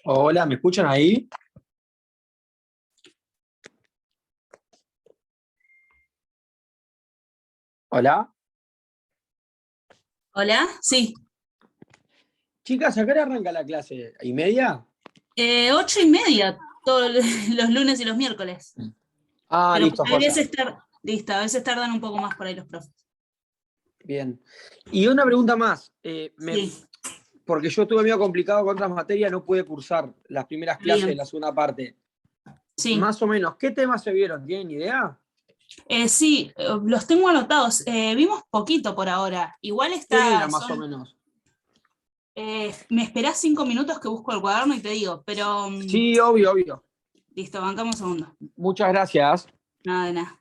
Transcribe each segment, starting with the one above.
Hola, ¿me escuchan ahí? Hola. Hola, sí. Chicas, ¿a qué hora arranca la clase? ¿Y media? 8:30, todos los lunes y los miércoles. Ah, Pero listo, a joya. veces, listo, a veces tardan un poco más por ahí los profes. Bien. Y una pregunta más. Sí, Porque yo estuve medio complicado con otras materias, no pude cursar las primeras clases de bien. la segunda parte. Sí. Más o menos, ¿qué temas se vieron? ¿Tienen idea? Sí, los tengo anotados. Vimos poquito por ahora. Igual ¿Qué era está, más o menos? me esperás 5 minutos que busco el cuaderno y te digo, pero Sí, obvio, obvio. listo, bancamos un segundo. Muchas gracias. Nada de nada.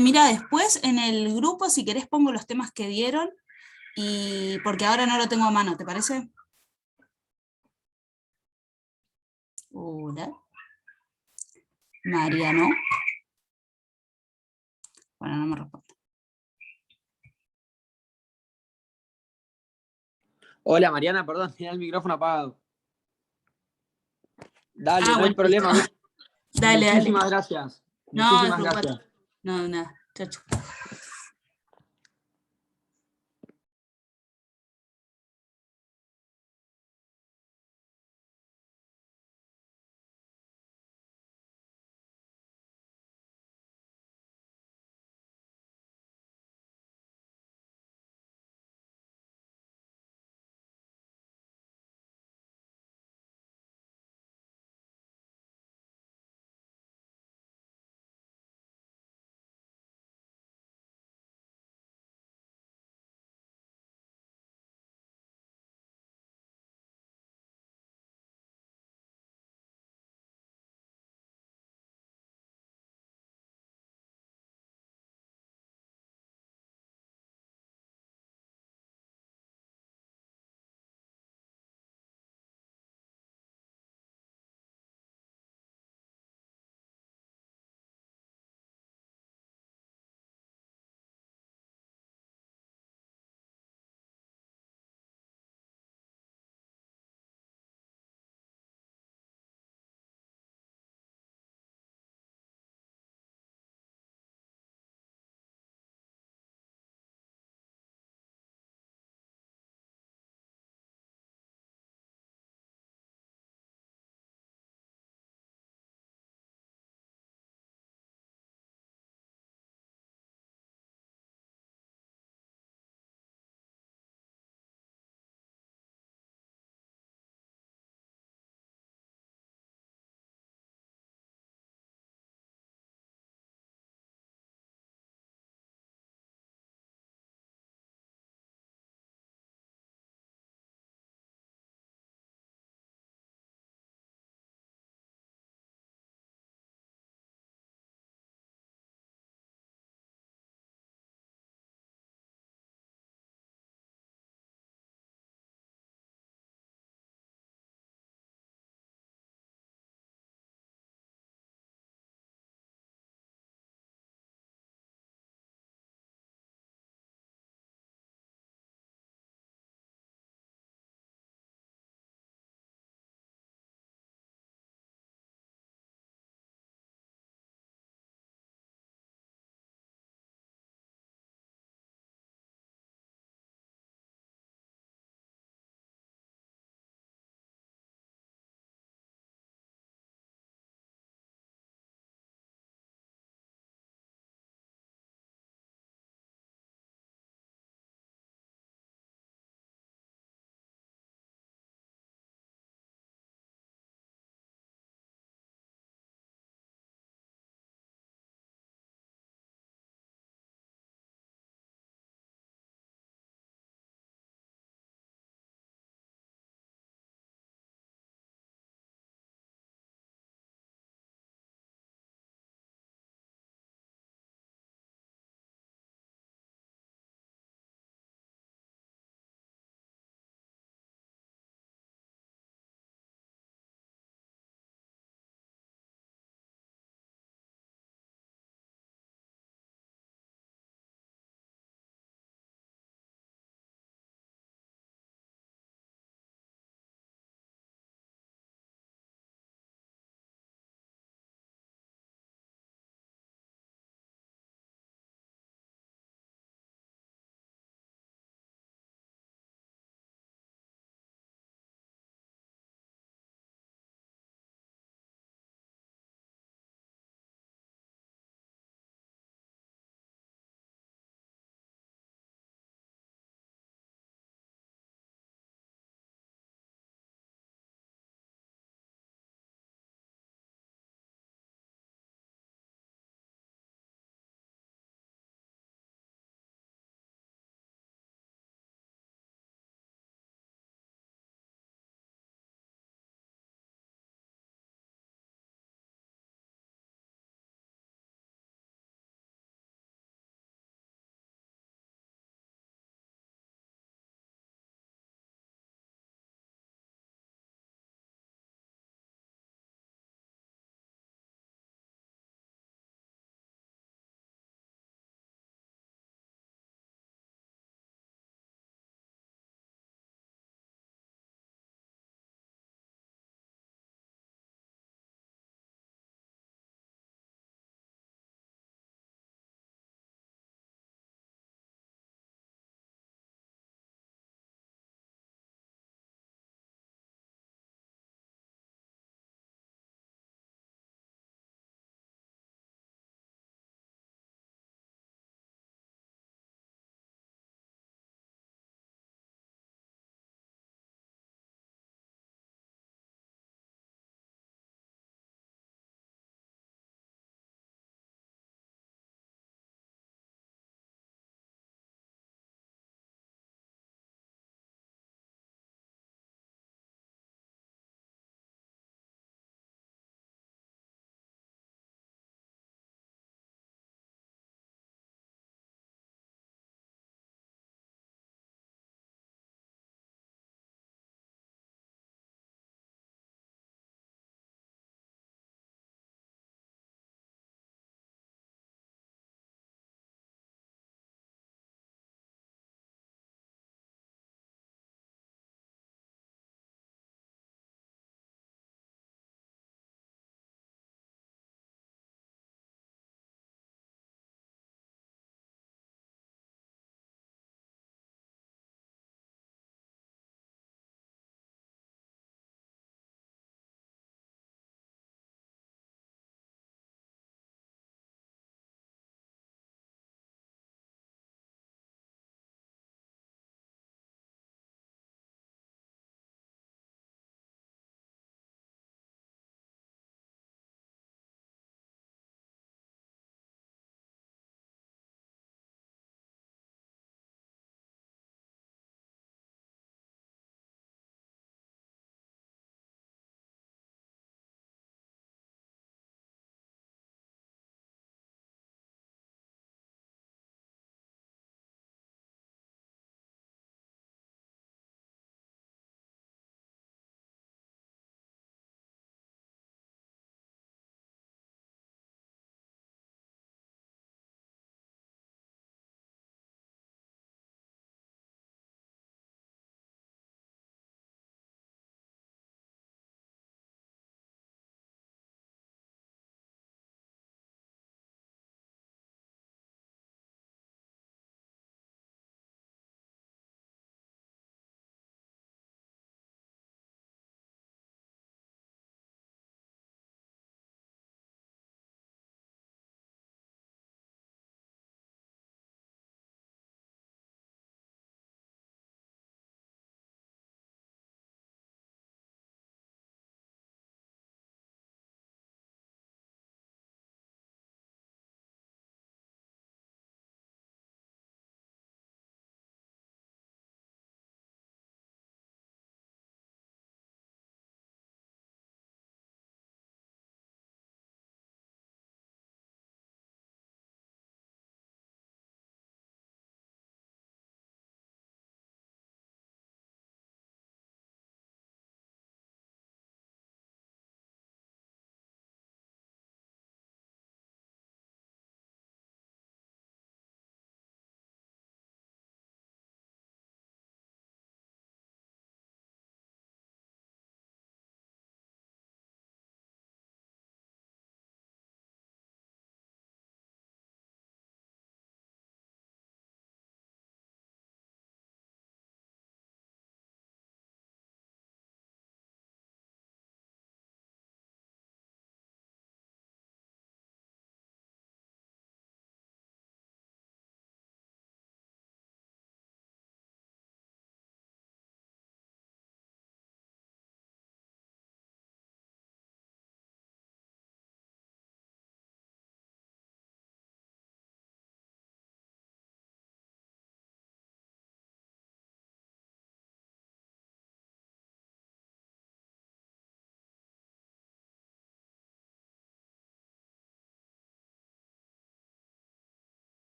Mira, después en el grupo, si querés, pongo los temas que dieron, y porque ahora no lo tengo a mano, ¿te parece? Hola, Mariano. Bueno, no me responde. Hola Mariana, perdón, tenía el micrófono apagado. Dale, Ah, no hay bueno, listo. problema. Dale, dale. Muchísimas gracias. No, Muchísimas despreocupate. gracias. No, nada. Chao, chao.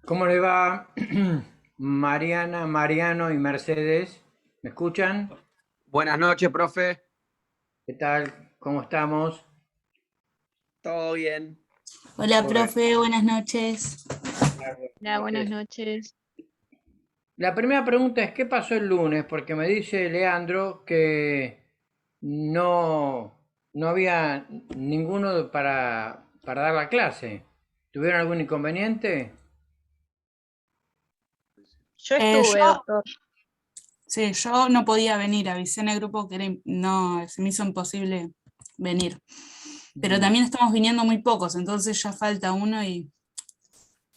¿Cómo le va Mariana, Mariano y Mercedes? ¿Me escuchan? Buenas noches, profe. ¿Qué tal? ¿Cómo estamos? ¿Todo bien? Hola, Bueno, profe, buenas noches. buenas Hola, buenas noches. noches. La primera pregunta es, ¿qué pasó el lunes? Porque me dice Leandro que no, no había ninguno para dar la clase. ¿Tuvieron algún inconveniente? Yo Yo, estuve, doctor. sí, yo no podía venir, avisé en el grupo que no, se me hizo imposible venir. Pero Mm, también estamos viniendo muy pocos, entonces ya falta uno y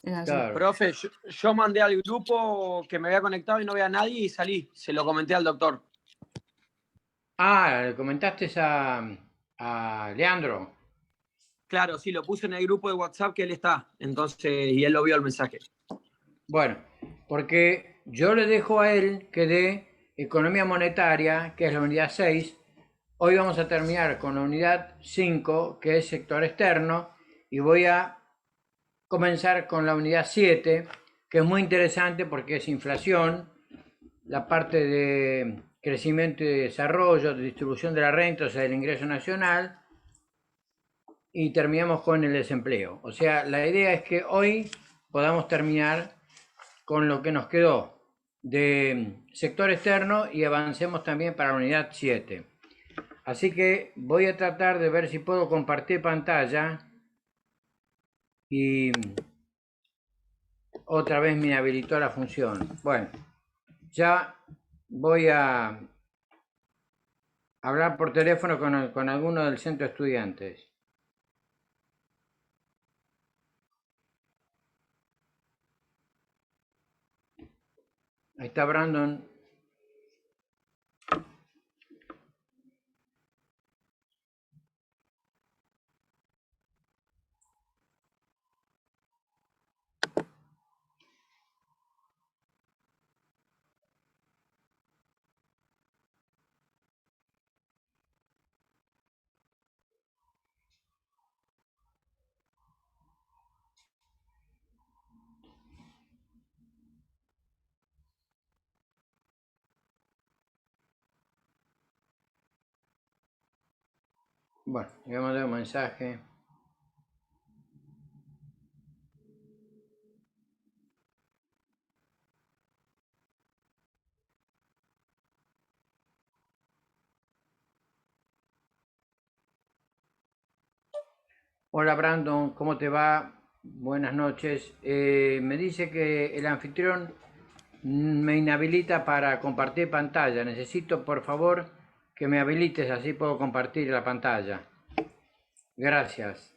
es así. claro. Profe, yo mandé al grupo que me había conectado y no veía a nadie y salí. Se lo comenté al doctor. Ah, ¿le comentaste a Leandro? Claro, sí, lo puse en el grupo de WhatsApp que él está. Entonces, y él lo vio el mensaje. Bueno, porque yo le dejo a él que dé economía monetaria, que es la unidad 6. Hoy vamos a terminar con la unidad 5, que es sector externo, y voy a comenzar con la unidad 7, que es muy interesante porque es inflación, la parte de crecimiento y desarrollo, de distribución de la renta, o sea, del ingreso nacional, y terminamos con el desempleo. O sea, la idea es que hoy podamos terminar con lo que nos quedó de sector externo y avancemos también para la unidad 7. Así que voy a tratar de ver si puedo compartir pantalla y otra vez me habilitó la función. Bueno, ya voy a hablar por teléfono con alguno del centro de estudiantes. Ahí está Brandon. Bueno, le mandé un mensaje. Hola Brandon, ¿cómo te va? Buenas noches. Me dice que el anfitrión me inhabilita para compartir pantalla. Necesito por favor que me habilites, así puedo compartir la pantalla. Gracias.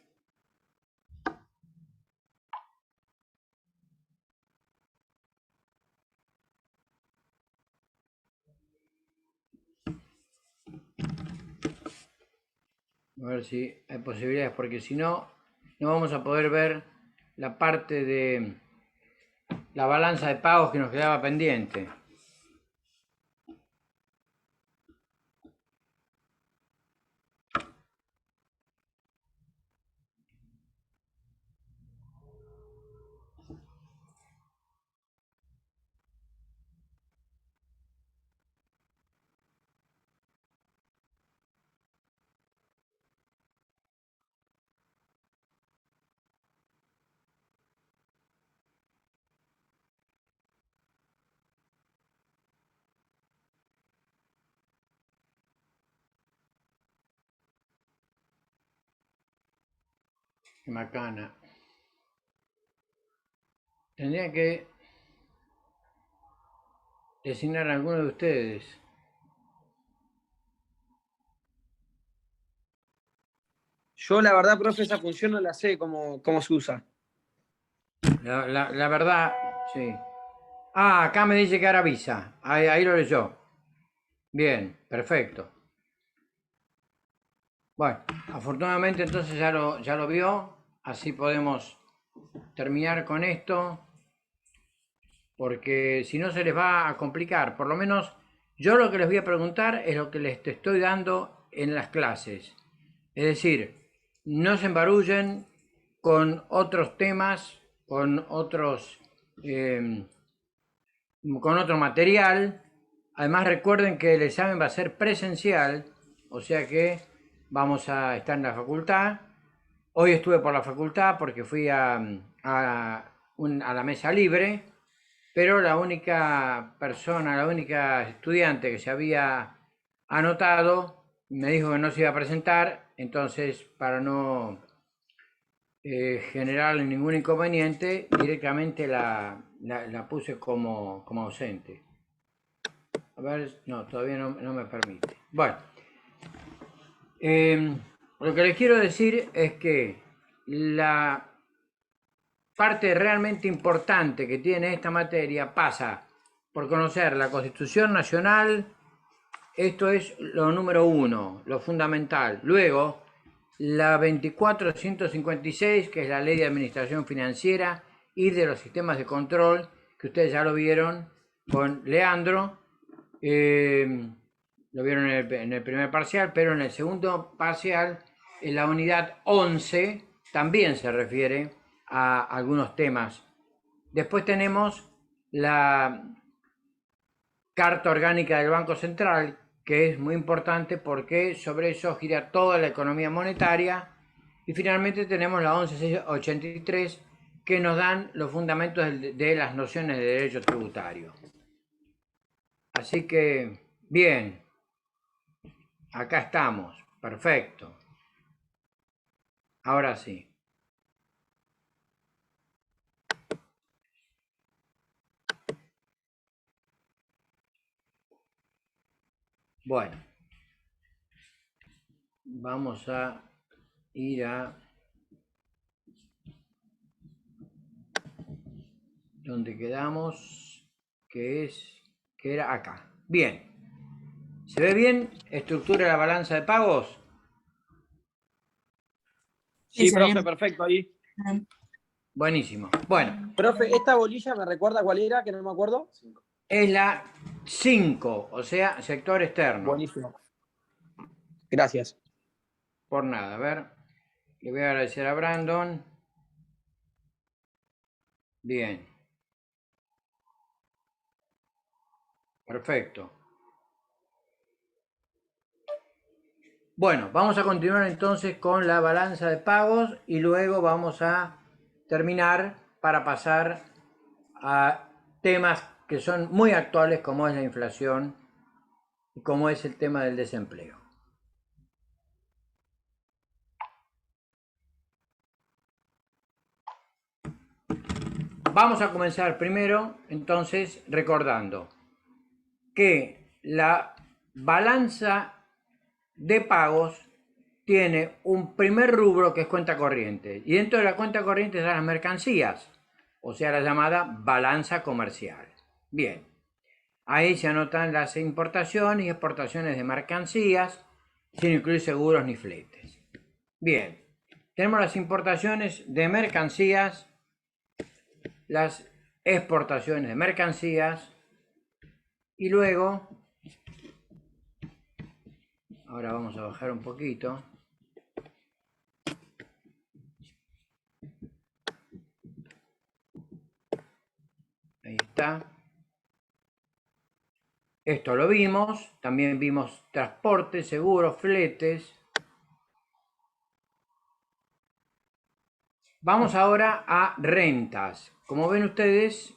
A ver si hay posibilidades, porque si no, no vamos a poder ver la parte de la balanza de pagos que nos quedaba pendiente. Qué macana. Tendría que designar a alguno de ustedes. Yo, la verdad, profe, esa función no la sé cómo se usa. La verdad, sí. Ah, acá me dice que ahora avisa. Ahí lo leyó. Bien, perfecto. Bueno, afortunadamente entonces ya lo vio. Así podemos terminar con esto. Porque si no se les va a complicar. Por lo menos yo lo que les voy a preguntar es lo que les estoy dando en las clases. Es decir, no se embarullen con otros temas, con otros con otro material. Además recuerden que el examen va a ser presencial, o sea que vamos a estar en la facultad. Hoy estuve por la facultad porque fui a la mesa libre, pero la única persona, la única estudiante que se había anotado me dijo que no se iba a presentar, entonces para no generarle ningún inconveniente, directamente la puse como ausente. A ver, no, todavía no me permite. Bueno, lo que les quiero decir es que la parte realmente importante que tiene esta materia pasa por conocer la Constitución Nacional. Esto es lo número 1, lo fundamental. Luego, la 24.156, que es la Ley de Administración Financiera y de los sistemas de control, que ustedes ya lo vieron con Leandro. Lo vieron en el primer parcial, pero en el segundo parcial, en la unidad 11, también se refiere a algunos temas. Después tenemos la Carta Orgánica del Banco Central, que es muy importante porque sobre eso gira toda la economía monetaria. Y finalmente tenemos la 11.683, que nos dan los fundamentos de las nociones de derecho tributario. Así que, bien, acá estamos, perfecto. Ahora sí. Bueno, vamos a ir a donde quedamos, que era acá. Bien. ¿Se ve bien? ¿Estructura de la balanza de pagos? Sí, se profe, ve perfecto ahí. bien. Buenísimo. Bueno, Profe, esta bolilla me recuerda cuál era, que no me acuerdo. es la 5, o sea, sector externo. Buenísimo. Gracias. Por nada, a ver. Le voy a agradecer a Brandon. Bien. Perfecto. Bueno, vamos a continuar entonces con la balanza de pagos y luego vamos a terminar para pasar a temas que son muy actuales como es la inflación y como es el tema del desempleo. Vamos a comenzar primero entonces recordando que la balanza de pagos tiene un primer rubro que es cuenta corriente y dentro de la cuenta corriente están las mercancías, o sea la llamada balanza comercial. Bien, ahí se anotan las importaciones y exportaciones de mercancías sin incluir seguros ni fletes. Bien, tenemos las importaciones de mercancías, las exportaciones de mercancías y luego, ahora vamos a bajar un poquito. Ahí está. Esto lo vimos. También vimos transporte, seguros, fletes. Vamos ahora a rentas. Como ven ustedes,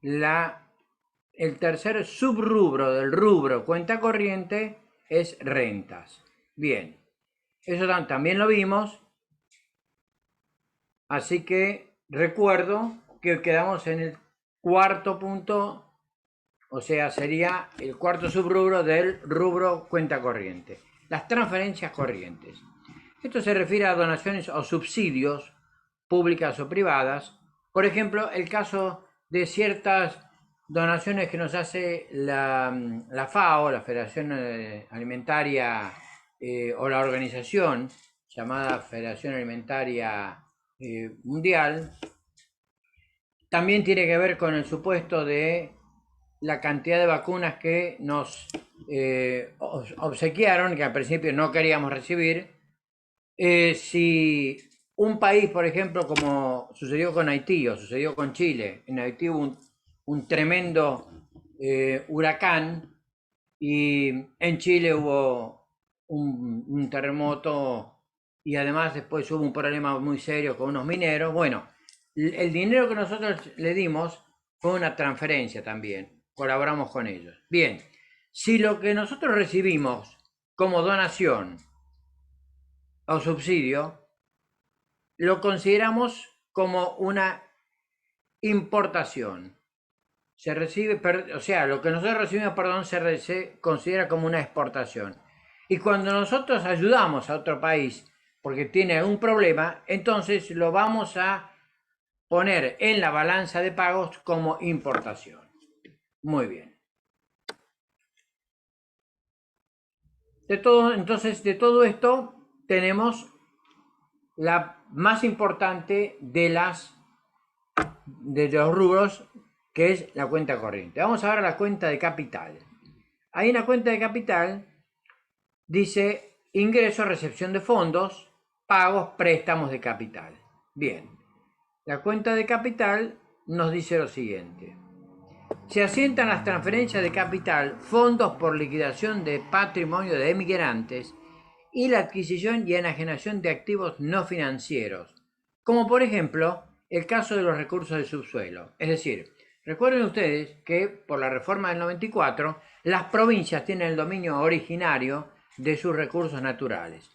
el tercer subrubro del rubro cuenta corriente es rentas. Bien, eso también lo vimos. Así que recuerdo que quedamos en el cuarto punto, o sea, sería el cuarto subrubro del rubro cuenta corriente. Las transferencias corrientes. Esto se refiere a donaciones o subsidios públicas o privadas. Por ejemplo, el caso de ciertas donaciones que nos hace la FAO, la Federación Alimentaria, o la organización llamada Federación Alimentaria Mundial. También tiene que ver con el supuesto de la cantidad de vacunas que nos obsequiaron, que al principio no queríamos recibir, si un país, por ejemplo, como sucedió con Haití o sucedió con Chile. En Haití hubo un tremendo huracán y en Chile hubo un terremoto y además después hubo un problema muy serio con unos mineros. Bueno, el dinero que nosotros le dimos fue una transferencia también, colaboramos con ellos. Bien, si lo que nosotros recibimos como donación o subsidio lo consideramos como una importación. Se recibe, o sea, lo que nosotros recibimos, perdón, se considera como una exportación. Y cuando nosotros ayudamos a otro país porque tiene algún problema, entonces lo vamos a poner en la balanza de pagos como importación. Muy bien. Entonces, de todo esto tenemos la más importante de los rubros, que es la cuenta corriente. Vamos a ver la cuenta de capital. Ahí en la cuenta de capital dice ingreso, recepción de fondos, pagos, préstamos de capital. Bien, la cuenta de capital nos dice lo siguiente. Se asientan las transferencias de capital, fondos por liquidación de patrimonio de emigrantes y la adquisición y enajenación de activos no financieros, como por ejemplo el caso de los recursos del subsuelo. Es decir, recuerden ustedes que por la reforma del 94 las provincias tienen el dominio originario de sus recursos naturales.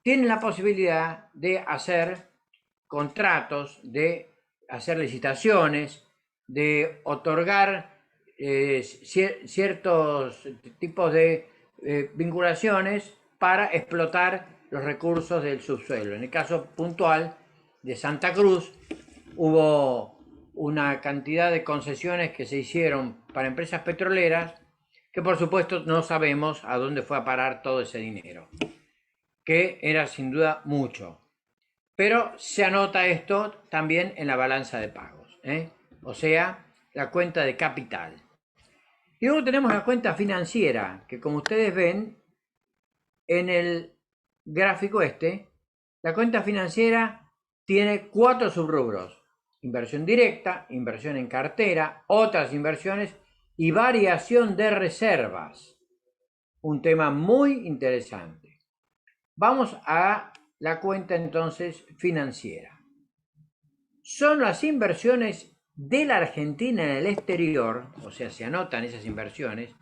Tienen la posibilidad de hacer contratos, de hacer licitaciones, de otorgar ciertos tipos de vinculaciones para explotar los recursos del subsuelo. En el caso puntual de Santa Cruz hubo una cantidad de concesiones que se hicieron para empresas petroleras que por supuesto no sabemos a dónde fue a parar todo ese dinero, que era sin duda mucho. Pero se anota esto también en la balanza de pagos, o sea, la cuenta de capital. Y luego tenemos la cuenta financiera, que como ustedes ven en el gráfico la cuenta financiera tiene 4 subrubros: inversión directa, inversión en cartera, otras inversiones y variación de reservas. Un tema muy interesante. Vamos a la cuenta entonces financiera. Son las inversiones de la Argentina en el exterior, o sea, se anotan esas inversiones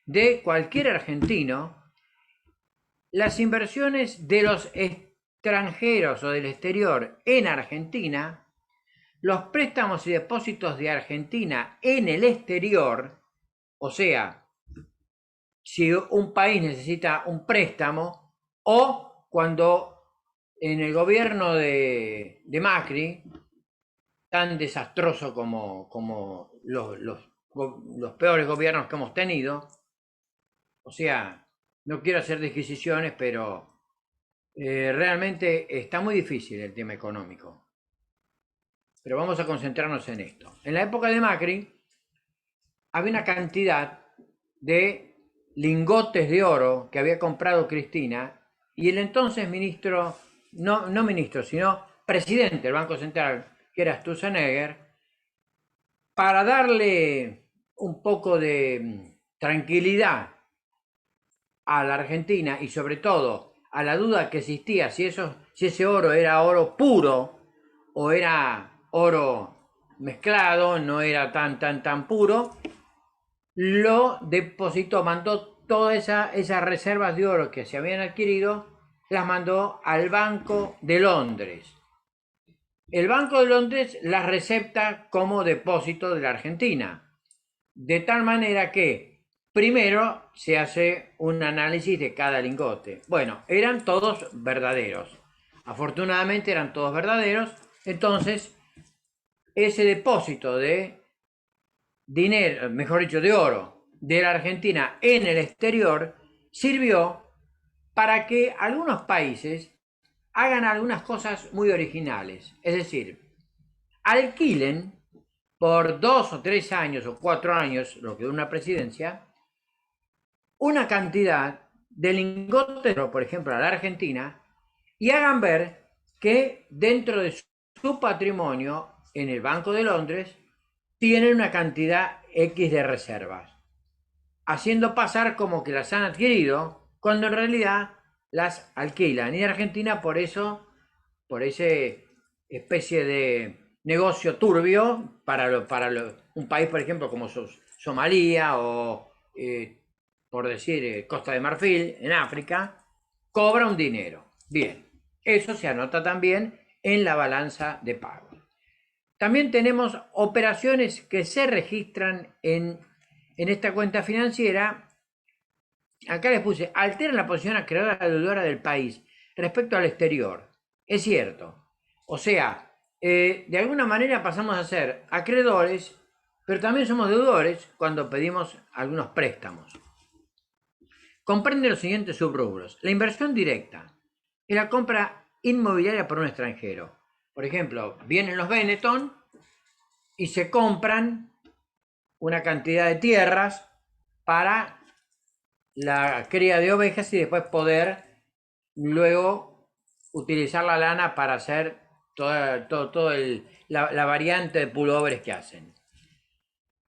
de cualquier argentino, las inversiones de los extranjeros o del exterior en Argentina, los préstamos y depósitos de Argentina en el exterior, o sea, si un país necesita un préstamo o cuando en el gobierno de Macri, tan desastroso como los peores gobiernos que hemos tenido, o sea, no quiero hacer disquisiciones, pero realmente está muy difícil el tema económico. Pero vamos a concentrarnos en esto. En la época de Macri había una cantidad de lingotes de oro que había comprado Cristina y el entonces ministro, no ministro, sino presidente del Banco Central, que era Sturzenegger, para darle un poco de tranquilidad a la Argentina y sobre todo a la duda que existía si ese oro era oro puro o era oro mezclado, no era tan puro, lo depositó, mandó todas esas reservas de oro que se habían adquirido, las mandó al Banco de Londres. El Banco de Londres las recepta como depósito de la Argentina, de tal manera que primero se hace un análisis de cada lingote. Bueno, eran todos verdaderos. Afortunadamente eran todos verdaderos. Entonces, ese depósito de dinero, mejor dicho, de oro de la Argentina en el exterior sirvió para que algunos países hagan algunas cosas muy originales. Es decir, alquilen por 2 o 3 años o 4 años, lo que dura una presidencia, una cantidad de lingotes, por ejemplo, a la Argentina, y hagan ver que dentro de su patrimonio en el Banco de Londres tienen una cantidad X de reservas, haciendo pasar como que las han adquirido, cuando en realidad las alquilan. Y Argentina por eso, por ese especie de negocio turbio un país, por ejemplo, como Somalia o, por decir, Costa de Marfil, en África, cobra un dinero. Bien, eso se anota también en la balanza de pagos. También tenemos operaciones que se registran en esta cuenta financiera. Acá les puse, alteran la posición acreedora deudora del país respecto al exterior. Es cierto. O sea, de alguna manera pasamos a ser acreedores, pero también somos deudores cuando pedimos algunos préstamos. Comprende los siguientes subrubros. La inversión directa es la compra inmobiliaria por un extranjero. Por ejemplo, vienen los Benetton y se compran una cantidad de tierras para la cría de ovejas y después poder luego utilizar la lana para hacer toda la variante de pullovers que hacen.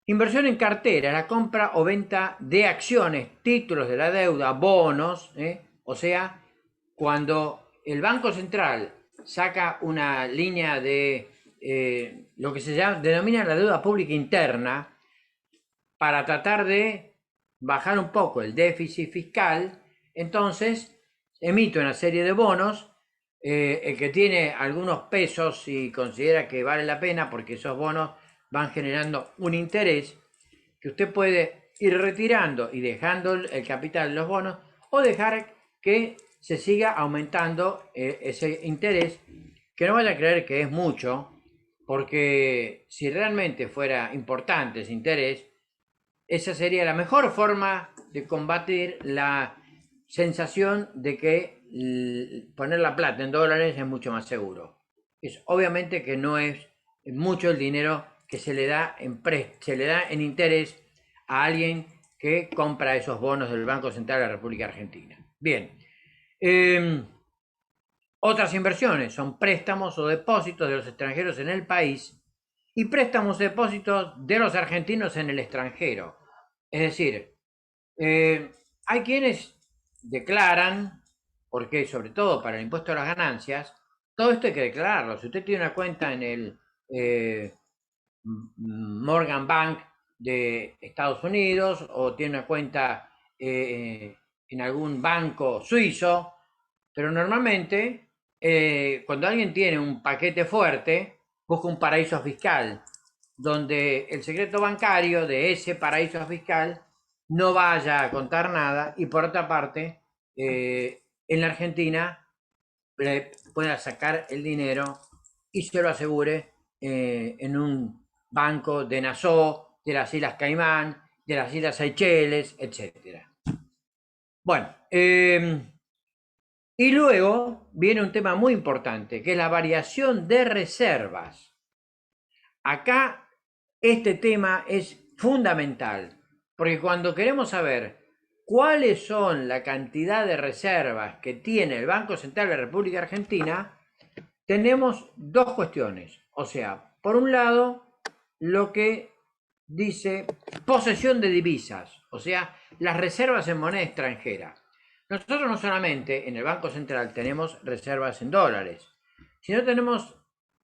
Inversión en cartera, la compra o venta de acciones, títulos de la deuda, bonos, o sea, cuando el Banco Central saca una línea de lo que se denomina la deuda pública interna para tratar de bajar un poco el déficit fiscal, entonces emite una serie de bonos, el que tiene algunos pesos y considera que vale la pena porque esos bonos van generando un interés que usted puede ir retirando y dejando el capital de los bonos o dejar que se siga aumentando ese interés, que no vaya a creer que es mucho, porque si realmente fuera importante ese interés, esa sería la mejor forma de combatir la sensación de que poner la plata en dólares es mucho más seguro. Obviamente que no es mucho el dinero que se le da en interés a alguien que compra esos bonos del Banco Central de la República Argentina. Bien. Otras inversiones son préstamos o depósitos de los extranjeros en el país y préstamos o depósitos de los argentinos en el extranjero. Es decir, hay quienes declaran, porque sobre todo para el impuesto a las ganancias, todo esto hay que declararlo. Si usted tiene una cuenta en el Morgan Bank de Estados Unidos o tiene una cuenta en algún banco suizo, pero normalmente cuando alguien tiene un paquete fuerte, busca un paraíso fiscal donde el secreto bancario de ese paraíso fiscal no vaya a contar nada y por otra parte en la Argentina pueda sacar el dinero y se lo asegure en un banco de Nassau, de las Islas Caimán, de las Islas Seychelles, etc. Bueno, y luego viene un tema muy importante, que es la variación de reservas. Acá este tema es fundamental, porque cuando queremos saber cuáles son la cantidad de reservas que tiene el Banco Central de la República Argentina, tenemos dos cuestiones. O sea, por un lado, lo que dice posesión de divisas, o sea, las reservas en moneda extranjera. Nosotros no solamente en el Banco Central tenemos reservas en dólares, sino tenemos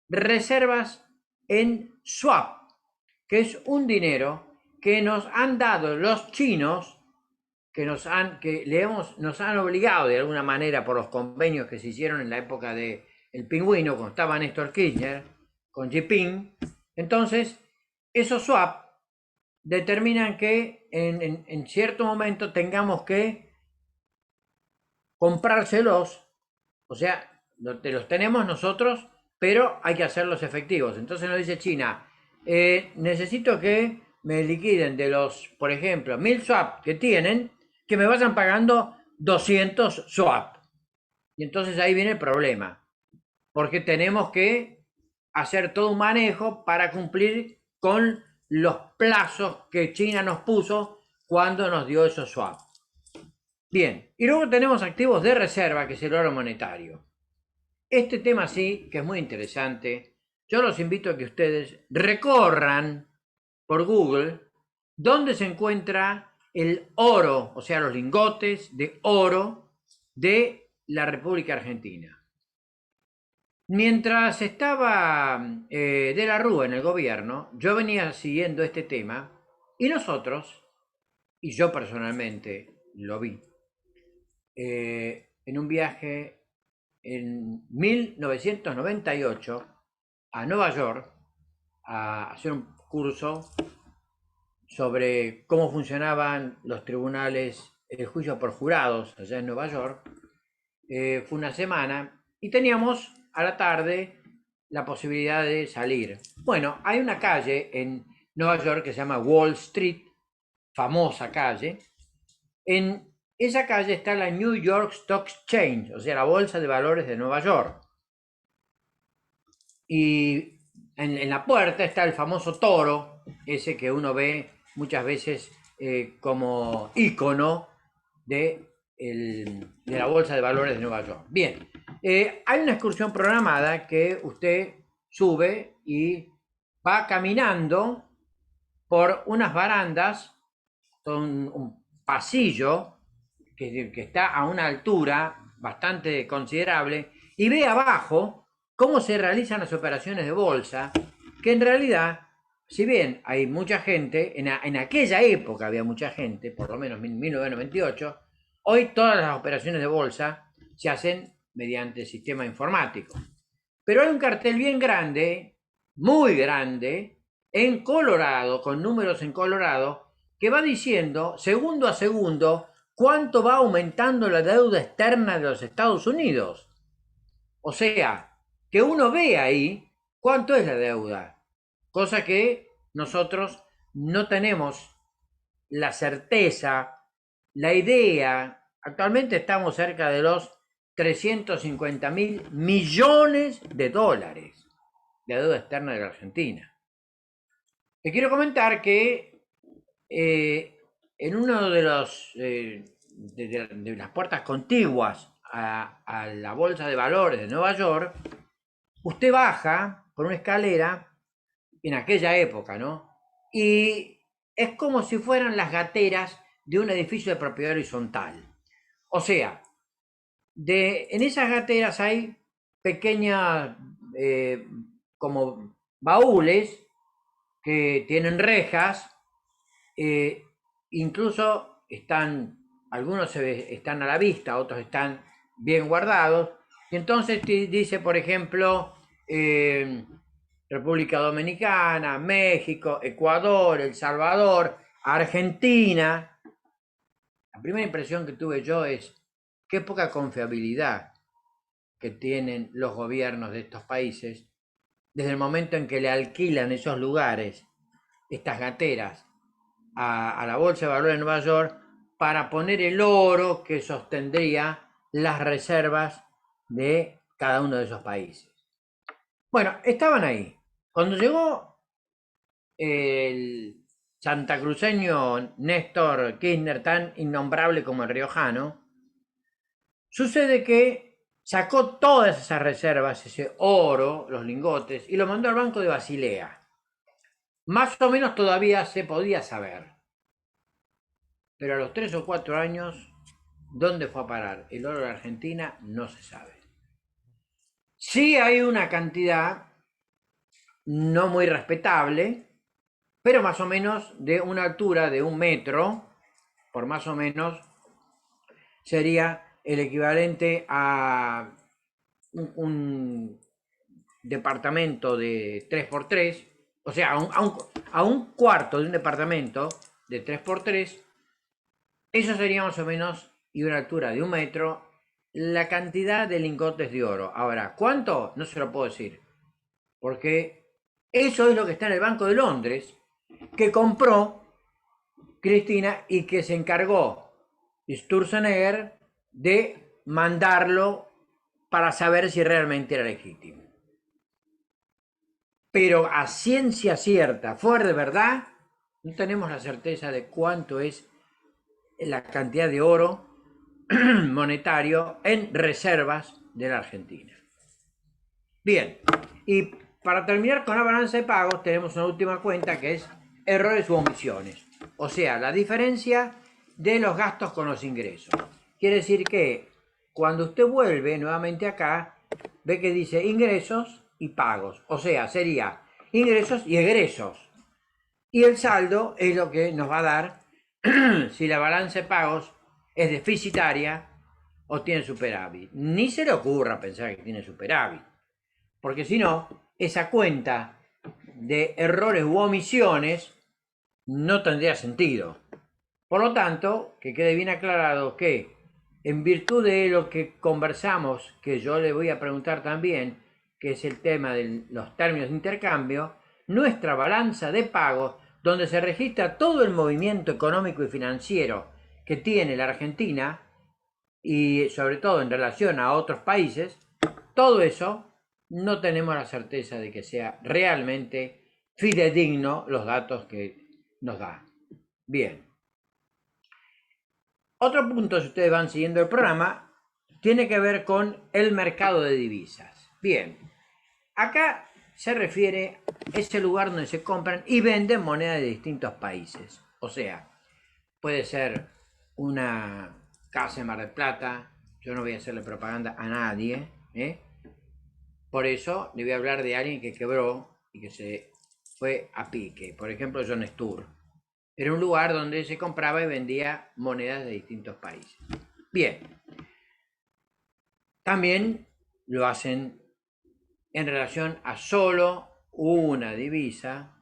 reservas en swap, que es un dinero que nos han dado los chinos, que nos han obligado de alguna manera por los convenios que se hicieron en la época del pingüino, cuando estaba Néstor Kirchner, con Jinping. Entonces, esos swap determinan que en cierto momento tengamos que comprárselos, o sea, los tenemos nosotros, pero hay que hacerlos efectivos. Entonces nos dice China, necesito que me liquiden de los, por ejemplo, 1000 swap que tienen, que me vayan pagando 200 swap. Y entonces ahí viene el problema, porque tenemos que hacer todo un manejo para cumplir con los plazos que China nos puso cuando nos dio esos swap. Bien, y luego tenemos activos de reserva, que es el oro monetario. este tema sí, que es muy interesante. Yo los invito a que ustedes recorran por Google dónde se encuentra el oro, o sea, los lingotes de oro de la República Argentina. Mientras estaba De la Rúa en el gobierno, yo venía siguiendo este tema y nosotros, y yo personalmente lo vi, en un viaje en 1998 a Nueva York a hacer un curso sobre cómo funcionaban los tribunales, el juicio por jurados allá en Nueva York. Fue una semana y teníamos a la tarde la posibilidad de salir. Bueno, hay una calle en Nueva York que se llama Wall Street, famosa calle. En esa calle está la New York Stock Exchange, o sea, la Bolsa de Valores de Nueva York. Y en la puerta está el famoso toro, ese que uno ve muchas veces como ícono de la Bolsa de Valores de Nueva York. Bien, hay una excursión programada que usted sube y va caminando por unas barandas, un pasillo que está a una altura bastante considerable, y ve abajo cómo se realizan las operaciones de bolsa, que en realidad, si bien hay mucha gente, en aquella época había mucha gente, por lo menos en 1998, hoy todas las operaciones de bolsa se hacen mediante sistema informático. Pero hay un cartel bien grande, muy grande, en colorado, con números en colorado, que va diciendo, segundo a segundo, cuánto va aumentando la deuda externa de los Estados Unidos. O sea, que uno ve ahí cuánto es la deuda, cosa que nosotros no tenemos la certeza, la idea. Actualmente estamos cerca de los 350.000 millones de dólares de deuda externa de la Argentina. Te quiero comentar que en uno de los de las puertas contiguas a la Bolsa de Valores de Nueva York, usted baja por una escalera en aquella época, ¿no? Y es como si fueran las gateras de un edificio de propiedad horizontal. O sea, en esas gateras hay pequeñas como baúles que tienen rejas, incluso algunos están a la vista, otros están bien guardados, y entonces dice, por ejemplo, República Dominicana, México, Ecuador, El Salvador, Argentina. La primera impresión que tuve yo es qué poca confiabilidad que tienen los gobiernos de estos países desde el momento en que le alquilan esos lugares, estas gateras, a la Bolsa de Valores de Nueva York para poner el oro que sostendría las reservas de cada uno de esos países. Bueno, estaban ahí. Cuando llegó el santacruceño Néstor Kirchner, tan innombrable como el riojano, sucede que sacó todas esas reservas, ese oro, los lingotes, y lo mandó al Banco de Basilea. Más o menos todavía se podía saber. Pero a los 3 o 4 años, ¿dónde fue a parar el oro de Argentina? No se sabe. Sí hay una cantidad no muy respetable, pero más o menos de una altura de 1 metro, por más o menos, sería el equivalente a un departamento de 3x3, o sea, a un cuarto de un departamento de 3x3, eso sería más o menos, y una altura de 1 metro, la cantidad de lingotes de oro. Ahora, ¿cuánto? No se lo puedo decir, porque eso es lo que está en el Banco de Londres, que compró Cristina y que se encargó Sturzenegger de mandarlo para saber si realmente era legítimo. Pero a ciencia cierta, fuera de verdad, no tenemos la certeza de cuánto es la cantidad de oro monetario en reservas de la Argentina. Bien, y para terminar con la balanza de pagos tenemos una última cuenta que es errores u omisiones. O sea, la diferencia de los gastos con los ingresos. Quiere decir que cuando usted vuelve nuevamente acá, ve que dice ingresos y pagos. O sea, sería ingresos y egresos. Y el saldo es lo que nos va a dar si la balanza de pagos es deficitaria o tiene superávit. Ni se le ocurra pensar que tiene superávit, porque si no, esa cuenta de errores u omisiones no tendría sentido. Por lo tanto, que quede bien aclarado que en virtud de lo que conversamos, que yo le voy a preguntar también, que es el tema de los términos de intercambio, nuestra balanza de pagos, donde se registra todo el movimiento económico y financiero que tiene la Argentina, y sobre todo en relación a otros países, todo eso no tenemos la certeza de que sea realmente fidedigno los datos que nos da. Bien. Otro punto, si ustedes van siguiendo el programa, tiene que ver con el mercado de divisas. Bien, acá se refiere a ese lugar donde se compran y venden monedas de distintos países. O sea, puede ser una casa en Mar del Plata, yo no voy a hacerle propaganda a nadie, ¿eh? Por eso le voy a hablar de alguien que quebró y que se fue a pique. Por ejemplo, John Stur. Era un lugar donde se compraba y vendía monedas de distintos países. Bien. También lo hacen en relación a solo una divisa.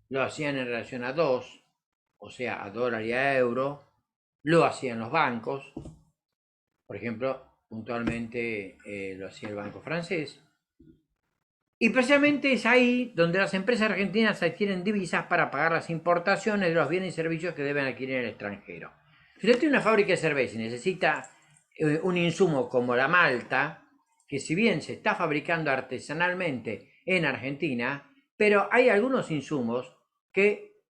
Lo hacían en relación a dos, o sea, a dólar y a euro. Lo hacían los bancos. Por ejemplo, puntualmente lo hacía el Banco Francés. Y precisamente es ahí donde las empresas argentinas adquieren divisas para pagar las importaciones de los bienes y servicios que deben adquirir en el extranjero. Si usted tiene una fábrica de cerveza y necesita un insumo como la malta, que si bien se está fabricando artesanalmente en Argentina, pero hay algunos insumos que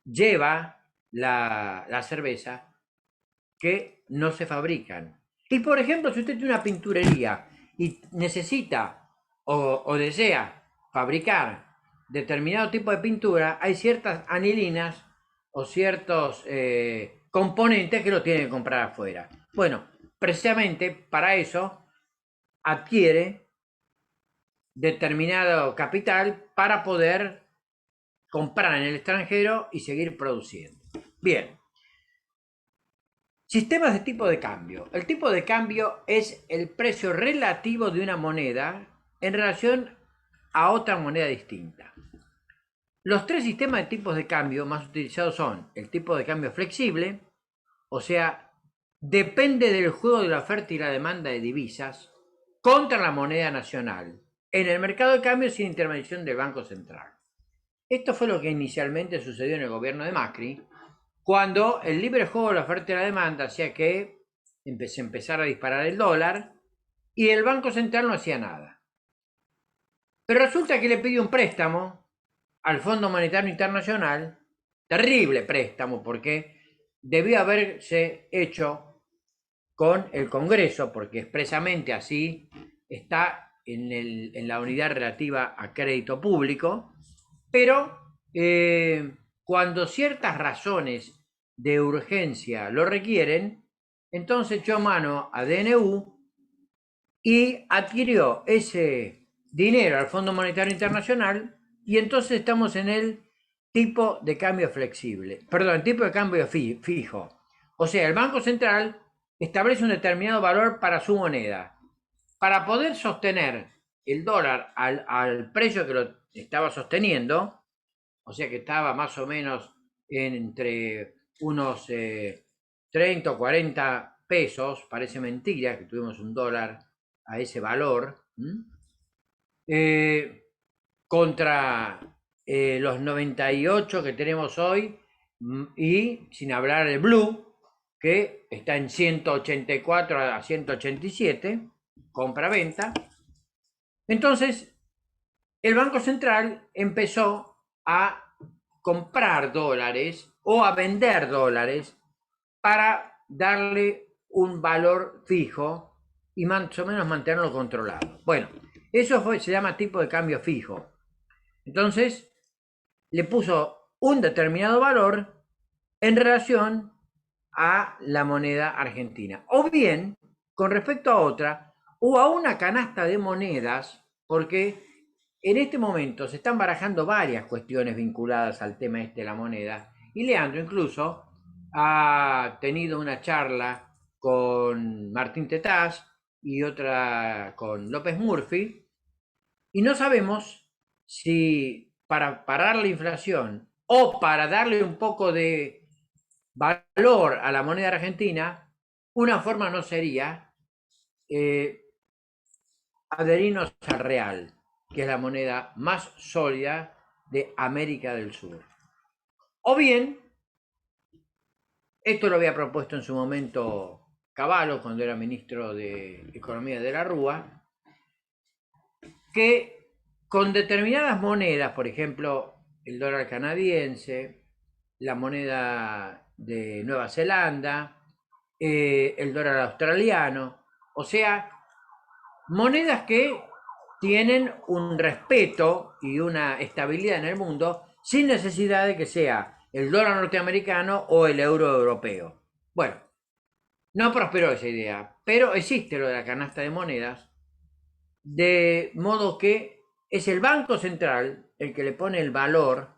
lleva la cerveza que no se fabrican. Y por ejemplo, si usted tiene una pinturería y necesita o desea fabricar determinado tipo de pintura, hay ciertas anilinas o ciertos componentes que lo tienen que comprar afuera. Bueno, precisamente para eso adquiere determinado capital para poder comprar en el extranjero y seguir produciendo. Bien. Sistemas de tipo de cambio. El tipo de cambio es el precio relativo de una moneda en relación a otra moneda distinta. Los tres sistemas de tipos de cambio más utilizados son el tipo de cambio flexible, o sea, depende del juego de la oferta y la demanda de divisas contra la moneda nacional en el mercado de cambio sin intervención del Banco Central. Esto fue lo que inicialmente sucedió en el gobierno de Macri, cuando el libre juego de la oferta y la demanda hacía que se empezara a disparar el dólar y el Banco Central no hacía nada. Pero resulta que le pidió un préstamo al Fondo Monetario Internacional, terrible préstamo, porque debió haberse hecho con el Congreso, porque expresamente así está en la unidad relativa a crédito público, pero cuando ciertas razones de urgencia lo requieren, entonces echó mano a DNU y adquirió ese dinero al Fondo Monetario Internacional y entonces estamos en el tipo de cambio flexible, perdón, tipo de cambio fijo. O sea, el Banco Central establece un determinado valor para su moneda. Para poder sostener el dólar al precio que lo estaba sosteniendo, o sea que estaba más o menos entre unos 30 o 40 pesos, parece mentira que tuvimos un dólar a ese valor, contra los 98 que tenemos hoy, y sin hablar del blue, que está en 184 a 187, compra-venta. Entonces, el Banco Central empezó a comprar dólares o a vender dólares para darle un valor fijo y más o menos mantenerlo controlado. Bueno, Se llama tipo de cambio fijo. Entonces, le puso un determinado valor en relación a la moneda argentina. O bien, con respecto a otra, o a una canasta de monedas, porque en este momento se están barajando varias cuestiones vinculadas al tema de la moneda, y Leandro incluso ha tenido una charla con Martín Tetaz y otra con López Murphy, y no sabemos si para parar la inflación o para darle un poco de valor a la moneda argentina, una forma no sería adherirnos al real, que es la moneda más sólida de América del Sur. O bien, esto lo había propuesto en su momento Cavallo, cuando era ministro de Economía de la Rúa, que con determinadas monedas, por ejemplo, el dólar canadiense, la moneda de Nueva Zelanda, el dólar australiano, o sea, monedas que tienen un respeto y una estabilidad en el mundo sin necesidad de que sea el dólar norteamericano o el euro europeo. Bueno, no prosperó esa idea, pero existe lo de la canasta de monedas, de modo que es el Banco Central el que le pone el valor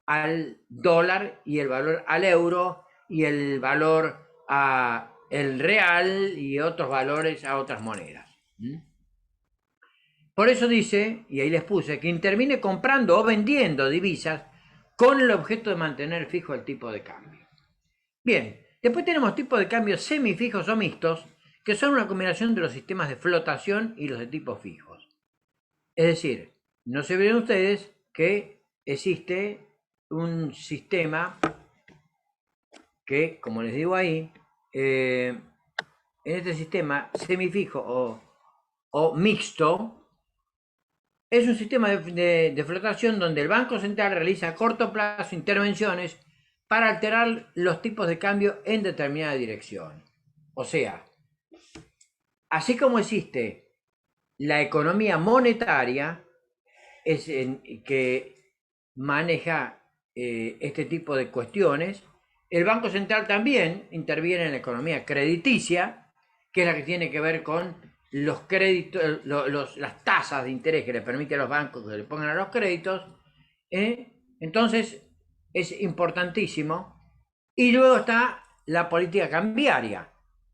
al dólar y el valor al euro y el valor a el real y otros valores a otras monedas. Por eso dice, y ahí les puse, que interviene comprando o vendiendo divisas con el objeto de mantener fijo el tipo de cambio. Bien, después tenemos tipos de cambio semifijos o mixtos, que son una combinación de los sistemas de flotación y los de tipos fijos. Es decir, no se ven ustedes que existe un sistema que, como les digo ahí, en este sistema semifijo o mixto, es un sistema de flotación donde el Banco Central realiza a corto plazo intervenciones para alterar los tipos de cambio en determinada dirección. O sea, así como existe la economía monetaria, que maneja este tipo de cuestiones, el Banco Central también interviene en la economía crediticia, que es la que tiene que ver con los créditos, las tasas de interés que le permiten a los bancos que le pongan a los créditos. Entonces es importantísimo. Y luego está la política cambiaria,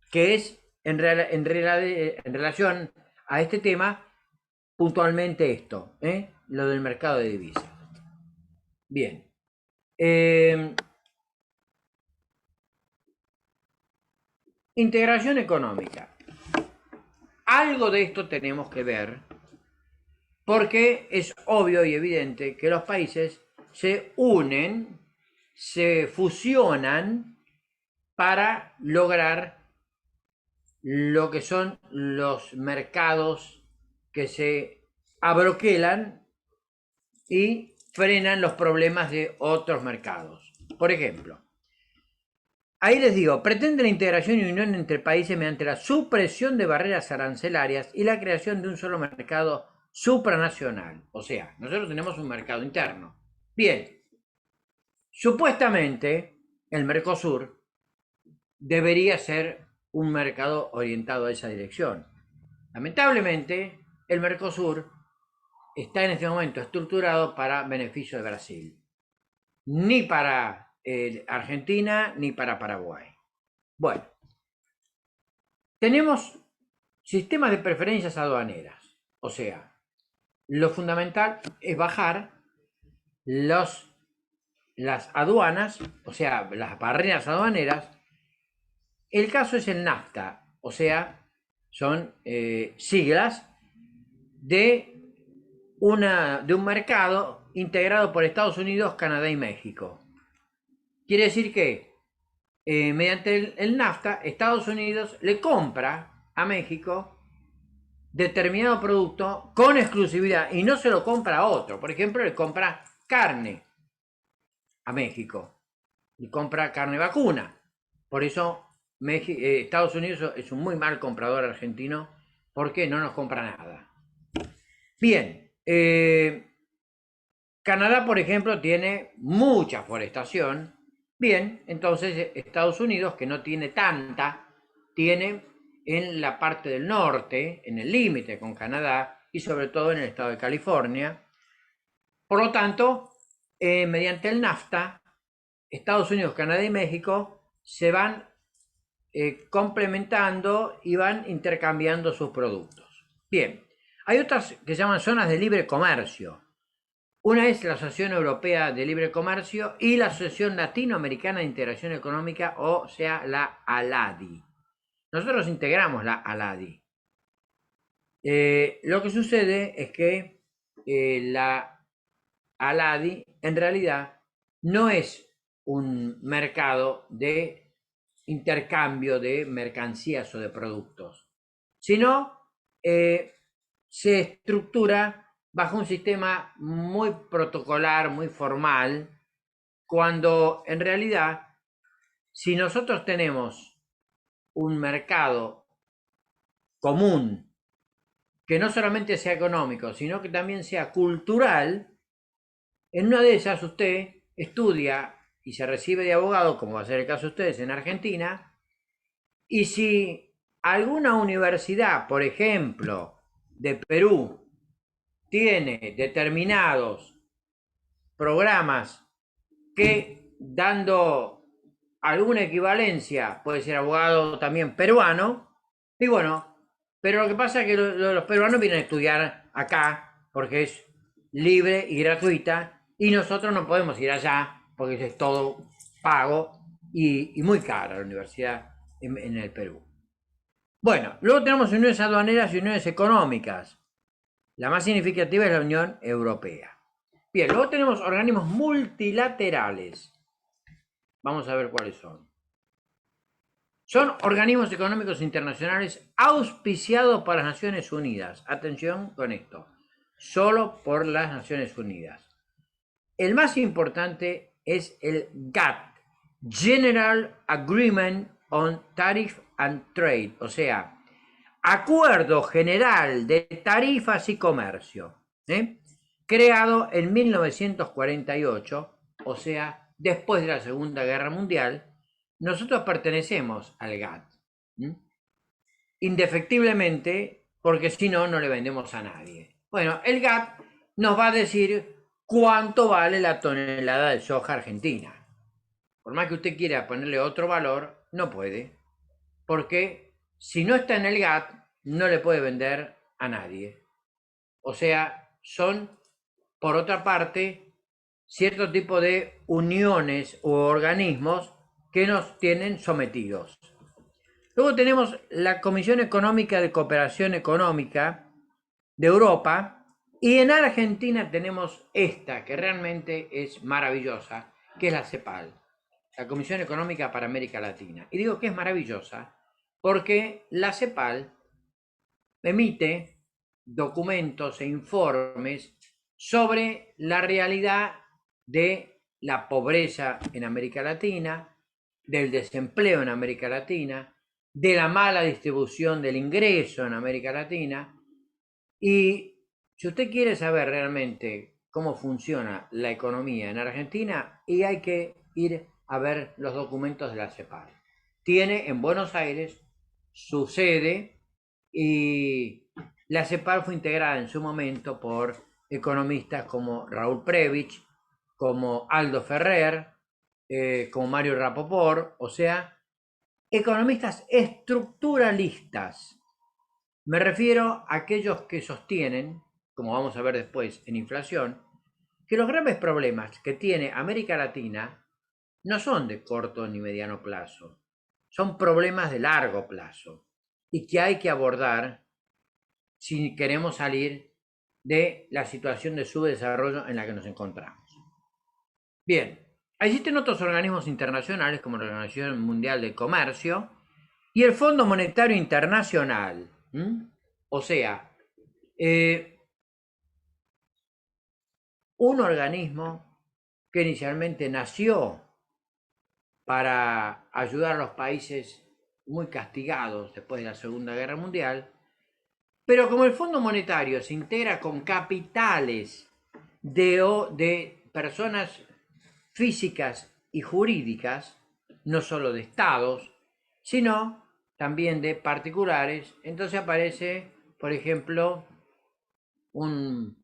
que es en relación a este tema puntualmente esto, lo del mercado de divisas. Bien. Integración económica. Algo de esto tenemos que ver, porque es obvio y evidente que los países se unen, se fusionan para lograr lo que son los mercados que se abroquelan y frenan los problemas de otros mercados. Por ejemplo, ahí les digo, pretende la integración y unión entre países mediante la supresión de barreras arancelarias y la creación de un solo mercado supranacional. O sea, nosotros tenemos un mercado interno. Bien, supuestamente el Mercosur debería ser un mercado orientado a esa dirección. Lamentablemente, el Mercosur está en este momento estructurado para beneficio de Brasil. Ni para Argentina ni para Paraguay. Bueno, tenemos sistemas de preferencias aduaneras, o sea, lo fundamental es bajar las aduanas, o sea, las barreras aduaneras. El caso es el NAFTA, o sea, son siglas de un mercado integrado por Estados Unidos, Canadá y México. Quiere decir que mediante el NAFTA, Estados Unidos le compra a México determinado producto con exclusividad y no se lo compra a otro. Por ejemplo, le compra carne a México, le compra carne vacuna. Por eso Estados Unidos es un muy mal comprador argentino porque no nos compra nada. Bien, Canadá, por ejemplo, tiene mucha forestación. Bien, entonces Estados Unidos, que no tiene tanta, tiene en la parte del norte, en el límite con Canadá y sobre todo en el estado de California. Por lo tanto, mediante el NAFTA, Estados Unidos, Canadá y México se van complementando y van intercambiando sus productos. Bien, hay otras que se llaman zonas de libre comercio. Una es la Asociación Europea de Libre Comercio y la Asociación Latinoamericana de Integración Económica, o sea, la ALADI. Nosotros integramos la ALADI. Lo que sucede es que la ALADI en realidad no es un mercado de intercambio de mercancías o de productos, sino se estructura bajo un sistema muy protocolar, muy formal, cuando en realidad, si nosotros tenemos un mercado común, que no solamente sea económico, sino que también sea cultural, en una de esas usted estudia y se recibe de abogado, como va a ser el caso de ustedes en Argentina, y si alguna universidad, por ejemplo, de Perú, tiene determinados programas que, dando alguna equivalencia, puede ser abogado también peruano, y bueno, pero lo que pasa es que los peruanos vienen a estudiar acá porque es libre y gratuita, y nosotros no podemos ir allá porque es todo pago y muy cara la universidad en el Perú. Bueno, luego tenemos uniones aduaneras y uniones económicas. La más significativa es la Unión Europea. Bien, luego tenemos organismos multilaterales. Vamos a ver cuáles son. Son organismos económicos internacionales auspiciados por las Naciones Unidas. Atención con esto. Solo por las Naciones Unidas. El más importante es el GATT, General Agreement on Tariff and Trade, o sea, Acuerdo General de Tarifas y Comercio, creado en 1948, o sea, después de la Segunda Guerra Mundial. Nosotros pertenecemos al GATT, indefectiblemente, porque si no, no le vendemos a nadie. Bueno, el GATT nos va a decir cuánto vale la tonelada de soja argentina. Por más que usted quiera ponerle otro valor, no puede, porque si no está en el GATT, no le puede vender a nadie. O sea, son, por otra parte, cierto tipo de uniones u organismos que nos tienen sometidos. Luego tenemos la Comisión Económica de Cooperación Económica de Europa, y en Argentina tenemos esta, que realmente es maravillosa, que es la CEPAL, la Comisión Económica para América Latina. Y digo que es maravillosa porque la CEPAL emite documentos e informes sobre la realidad de la pobreza en América Latina, del desempleo en América Latina, de la mala distribución del ingreso en América Latina. Y si usted quiere saber realmente cómo funciona la economía en Argentina, y hay que ir a ver los documentos de la CEPAL. Tiene en Buenos Aires su sede, y la CEPAL fue integrada en su momento por economistas como Raúl Previch, como Aldo Ferrer, como Mario Rapoport, o sea, economistas estructuralistas. Me refiero a aquellos que sostienen, como vamos a ver después en inflación, que los graves problemas que tiene América Latina no son de corto ni mediano plazo, son problemas de largo plazo y que hay que abordar si queremos salir de la situación de subdesarrollo en la que nos encontramos. Bien, existen otros organismos internacionales como la Organización Mundial de Comercio y el Fondo Monetario Internacional. O sea, un organismo que inicialmente nació para ayudar a los países muy castigados después de la Segunda Guerra Mundial, Pero como el Fondo Monetario se integra con capitales de personas físicas y jurídicas, no solo de estados, sino también de particulares, entonces aparece, por ejemplo, un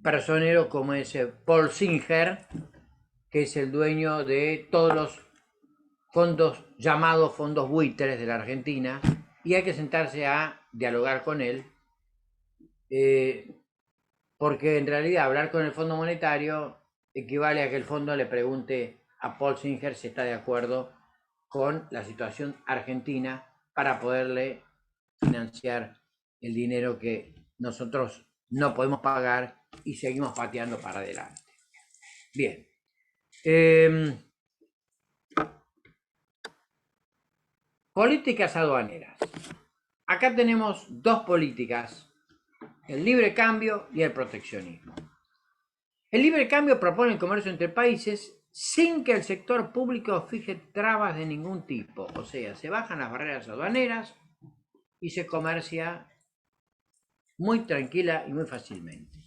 personero como ese Paul Singer, que es el dueño de todos los fondos llamados fondos buitres de la Argentina, y hay que sentarse a dialogar con él, porque en realidad hablar con el Fondo Monetario equivale a que el fondo le pregunte a Paul Singer si está de acuerdo con la situación argentina para poderle financiar el dinero que nosotros no podemos pagar y seguimos pateando para adelante. Bien. Políticas aduaneras. Acá tenemos dos políticas, el libre cambio y el proteccionismo. El libre cambio propone el comercio entre países sin que el sector público fije trabas de ningún tipo. O sea, se bajan las barreras aduaneras y se comercia muy tranquila y muy fácilmente.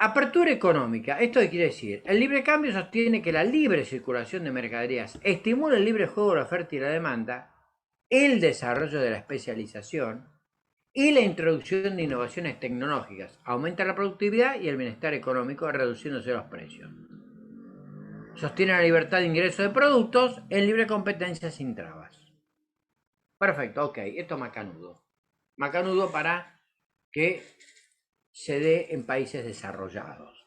Apertura económica. Esto quiere decir, el libre cambio sostiene que la libre circulación de mercaderías estimula el libre juego de la oferta y la demanda, el desarrollo de la especialización y la introducción de innovaciones tecnológicas. Aumenta la productividad y el bienestar económico, reduciéndose los precios. Sostiene la libertad de ingreso de productos en libre competencia sin trabas. Perfecto, ok, esto es macanudo. Macanudo para que se dé en países desarrollados.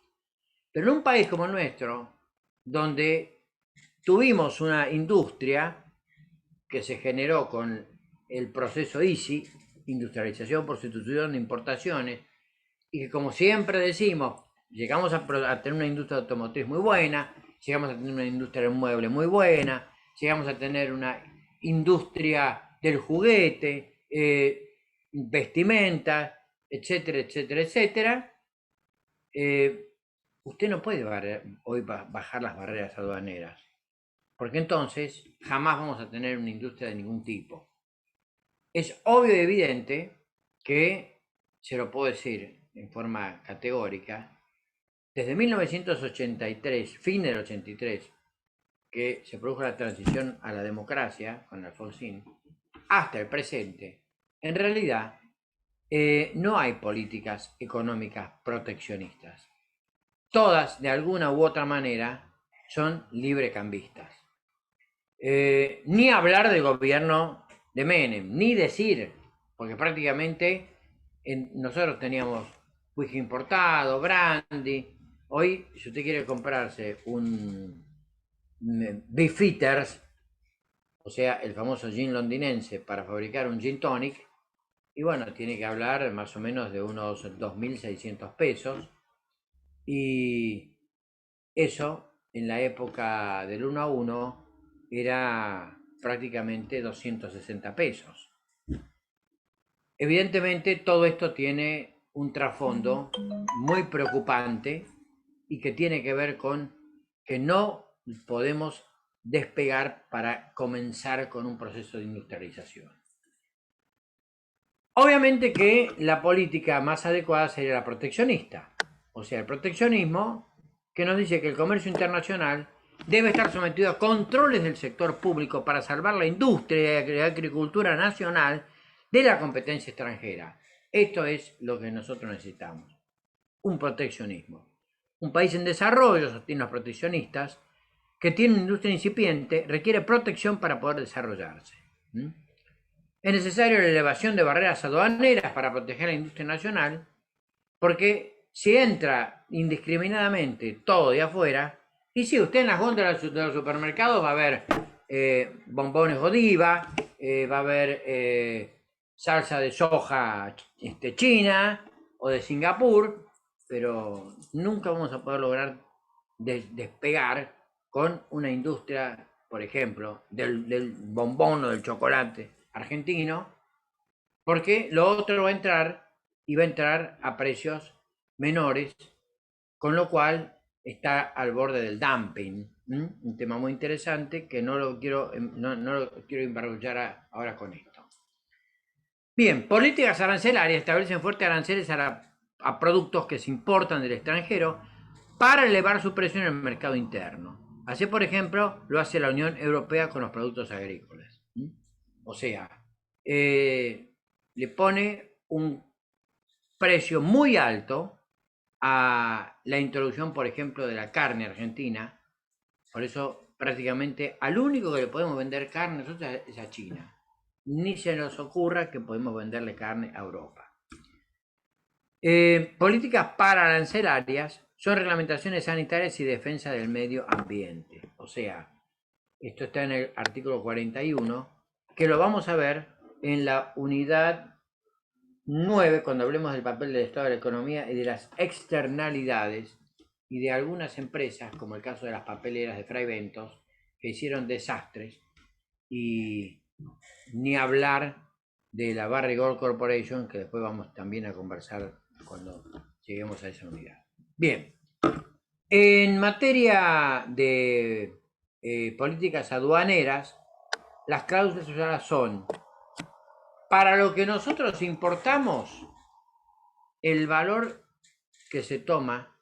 Pero en un país como el nuestro, donde tuvimos una industria que se generó con el proceso ISI, industrialización por sustitución de importaciones, y que como siempre decimos, llegamos a tener una industria automotriz muy buena, llegamos a tener una industria del mueble muy buena, llegamos a tener una industria del juguete, vestimenta, etcétera, etcétera, etcétera. Usted no puede hoy bajar las barreras aduaneras, porque entonces jamás vamos a tener una industria de ningún tipo. Es obvio y evidente que, se lo puedo decir en forma categórica, desde 1983, fin del 83, que se produjo la transición a la democracia con Alfonsín, hasta el presente, en realidad no hay políticas económicas proteccionistas. Todas, de alguna u otra manera, son librecambistas. Ni hablar del gobierno de Menem, ni decir, porque prácticamente nosotros teníamos whisky importado, brandy. Hoy, si usted quiere comprarse un Beefeaters, o sea, el famoso gin londinense, para fabricar un gin tonic, y bueno, tiene que hablar más o menos de unos 2.600 pesos, y eso en la época del 1 a 1 era prácticamente 260 pesos. Evidentemente todo esto tiene un trasfondo muy preocupante y que tiene que ver con que no podemos despegar para comenzar con un proceso de industrialización. Obviamente que la política más adecuada sería la proteccionista, o sea, el proteccionismo que nos dice que el comercio internacional debe estar sometido a controles del sector público para salvar la industria y la agricultura nacional de la competencia extranjera. Esto es lo que nosotros necesitamos, un proteccionismo. Un país en desarrollo, sostienen los proteccionistas, que tiene una industria incipiente, requiere protección para poder desarrollarse. Es necesaria la elevación de barreras aduaneras para proteger la industria nacional, porque si entra indiscriminadamente todo de afuera, y si usted en las góndolas de los supermercados va a haber bombones Godiva, va a haber salsa de soja china o de Singapur, pero nunca vamos a poder lograr despegar con una industria, por ejemplo, del bombón o del chocolate argentino, porque lo otro va a entrar y va a entrar a precios menores, con lo cual está al borde del dumping, Un tema muy interesante que no lo quiero embarullar ahora con esto. Bien, políticas arancelarias establecen fuertes aranceles a productos que se importan del extranjero para elevar su precio en el mercado interno. Así, por ejemplo, lo hace la Unión Europea con los productos agrícolas. O sea, le pone un precio muy alto a la introducción, por ejemplo, de la carne argentina. Por eso, prácticamente, al único que le podemos vender carne nosotros es a China. Ni se nos ocurra que podemos venderle carne a Europa. Políticas pararancelarias son reglamentaciones sanitarias y defensa del medio ambiente. O sea, esto está en el artículo 41, que lo vamos a ver en la unidad 9, cuando hablemos del papel del Estado de la economía y de las externalidades y de algunas empresas, como el caso de las papeleras de Fray Bentos, que hicieron desastres, y ni hablar de la Barrick Gold Corporation, que después vamos también a conversar cuando lleguemos a esa unidad. Bien, en materia de políticas aduaneras, las cláusulas sociales son: para lo que nosotros importamos, el valor que se toma,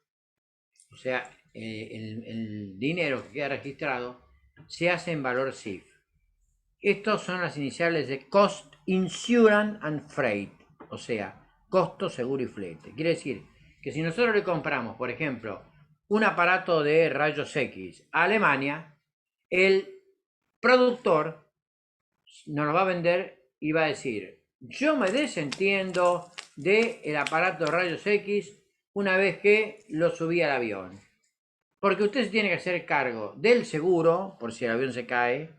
o sea, el dinero que queda registrado, se hace en valor CIF. Estos son las iniciales de Cost, Insurance and Freight, o sea, costo, seguro y flete. Quiere decir que si nosotros le compramos, por ejemplo, un aparato de rayos X a Alemania, el productor nos lo va a vender y va a decir: yo me desentiendo del aparato de rayos X una vez que lo subí al avión, porque usted se tiene que hacer cargo del seguro, por si el avión se cae,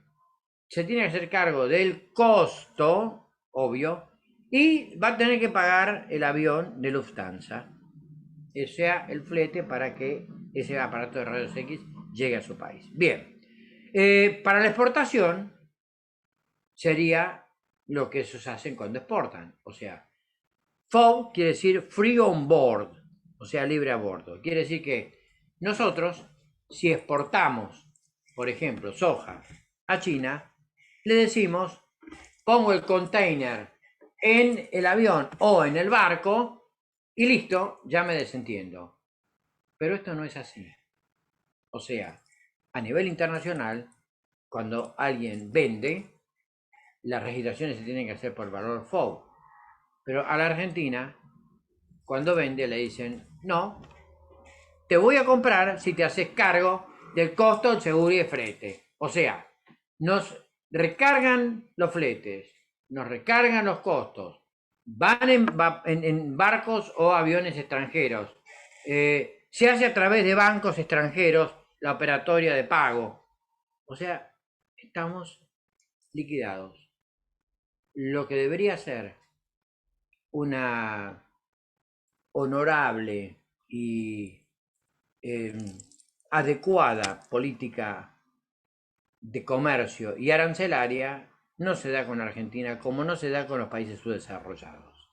se tiene que hacer cargo del costo, obvio, y va a tener que pagar el avión de Lufthansa, o sea, el flete para que ese aparato de rayos X llegue a su país. Bien, para la exportación sería lo que ellos hacen cuando exportan, o sea, FOB quiere decir Free on Board, o sea, libre a bordo. Quiere decir que nosotros, si exportamos, por ejemplo, soja a China, le decimos: pongo el container en el avión o en el barco y listo, ya me desentiendo. Pero esto no es así. O sea, a nivel internacional, cuando alguien vende, las registraciones se tienen que hacer por valor FOB. Pero a la Argentina, cuando vende, le dicen: no, te voy a comprar si te haces cargo del costo del seguro y de flete. O sea, nos recargan los fletes, nos recargan los costos, van en barcos o aviones extranjeros, se hace a través de bancos extranjeros la operatoria de pago. O sea, estamos liquidados. Lo que debería ser una honorable y adecuada política de comercio y arancelaria no se da con Argentina, como no se da con los países subdesarrollados.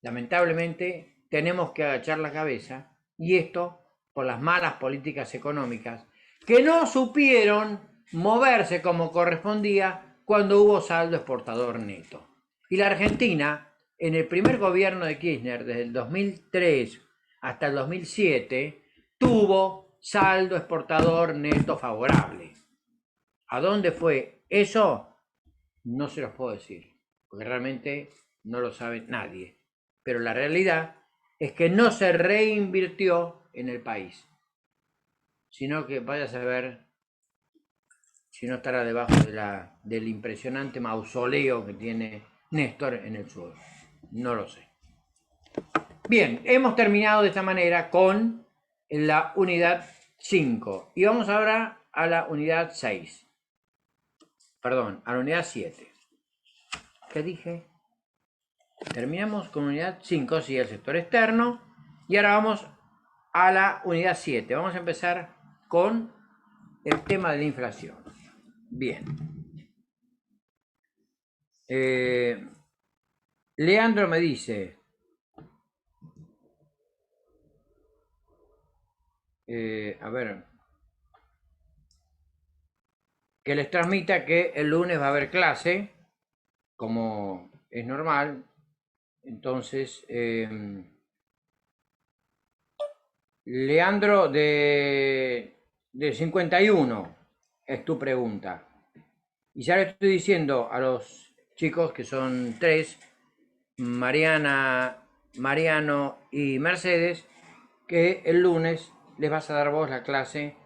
Lamentablemente tenemos que agachar la cabeza, y esto por las malas políticas económicas que no supieron moverse como correspondía cuando hubo saldo exportador neto. Y la Argentina, en el primer gobierno de Kirchner, desde el 2003 hasta el 2007, tuvo saldo exportador neto favorable. ¿A dónde fue eso? No se los puedo decir, porque realmente no lo sabe nadie. Pero la realidad es que no se reinvirtió en el país, sino que vaya a saber si no estará debajo del impresionante mausoleo que tiene Néstor en el sur. No lo sé. Bien, hemos terminado de esta manera con la unidad 5 y vamos ahora a la unidad 6. Perdón, a la unidad 7. ¿Qué dije? Terminamos con unidad 5, sí, el sector externo. Y ahora vamos a la unidad 7. Vamos a empezar con el tema de la inflación. Bien. Leandro me dice: a ver, que les transmita que el lunes va a haber clase, como es normal. Entonces, Leandro de 51 es tu pregunta. Y ya le estoy diciendo a los chicos, que son 3, Mariana, Mariano y Mercedes, que el lunes les vas a dar vos la clase.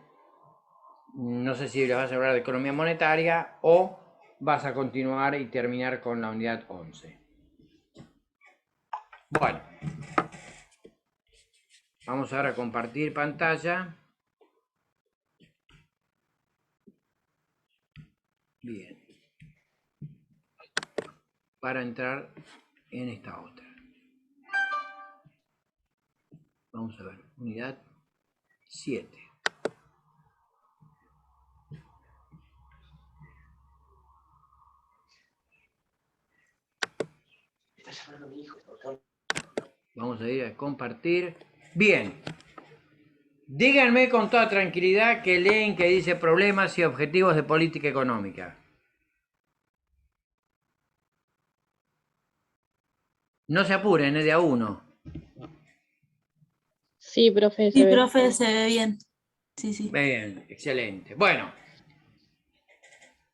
No sé si les vas a hablar de economía monetaria o vas a continuar y terminar con la unidad 11. Bueno, vamos ahora a compartir pantalla. Bien. Para entrar en esta otra. Vamos a ver, unidad 7. Vamos a ir a compartir. Bien. Díganme con toda tranquilidad que leen que dice problemas y objetivos de política económica. No se apuren, es de a uno. Sí, profe, Sí, se ve. profe, se ve bien. Sí, sí. Bien, excelente. Bueno,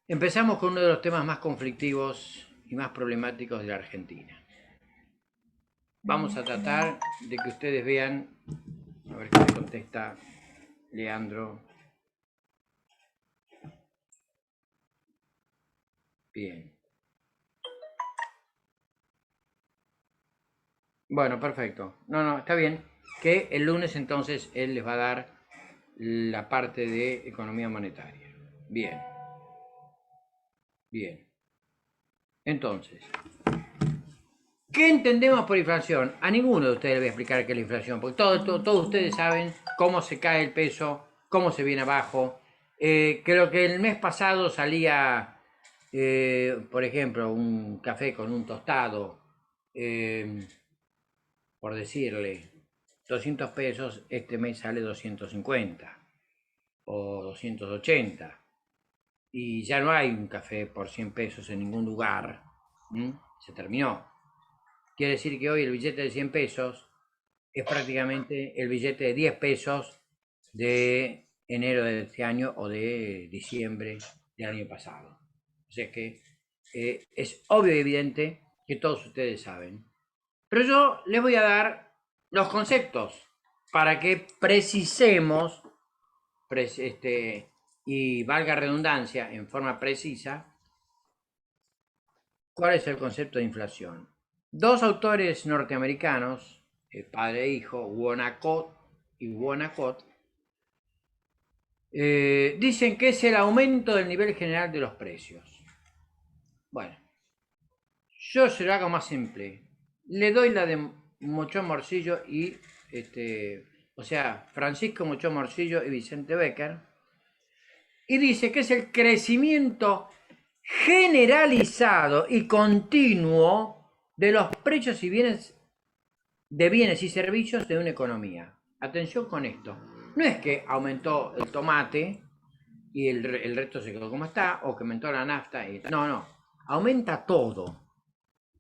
empezamos con uno de los temas más conflictivos y más problemáticos de la Argentina. Vamos a tratar de que ustedes vean, a ver qué me contesta Leandro. Bien. Bueno, perfecto. No, está bien. Que el lunes entonces él les va a dar la parte de economía monetaria. Bien. Bien. Entonces, ¿qué entendemos por inflación? A ninguno de ustedes les voy a explicar qué es la inflación, porque todos ustedes saben cómo se cae el peso, cómo se viene abajo. Creo que el mes pasado salía, por ejemplo, un café con un tostado, por decirle, 200 pesos, este mes sale 250 o 280. Y ya no hay un café por 100 pesos en ningún lugar. Se terminó. Quiere decir que hoy el billete de 100 pesos es prácticamente el billete de 10 pesos de enero de este año o de diciembre del año pasado. O sea que es obvio y evidente que todos ustedes saben. Pero yo les voy a dar los conceptos para que precisemos, y valga redundancia, en forma precisa, cuál es el concepto de inflación. Dos autores norteamericanos, padre e hijo, Wohnacott y Wohnacott, dicen que es el aumento del nivel general de los precios. Bueno, yo se lo hago más simple. Le doy la de Mochón Morcillo y, o sea, Francisco Mochón Morcillo y Vicente Becker, y dice que es el crecimiento generalizado y continuo de los precios y bienes y servicios de una economía. Atención con esto. No es que aumentó el tomate y el resto se quedó como está, o que aumentó la nafta. No. Aumenta todo.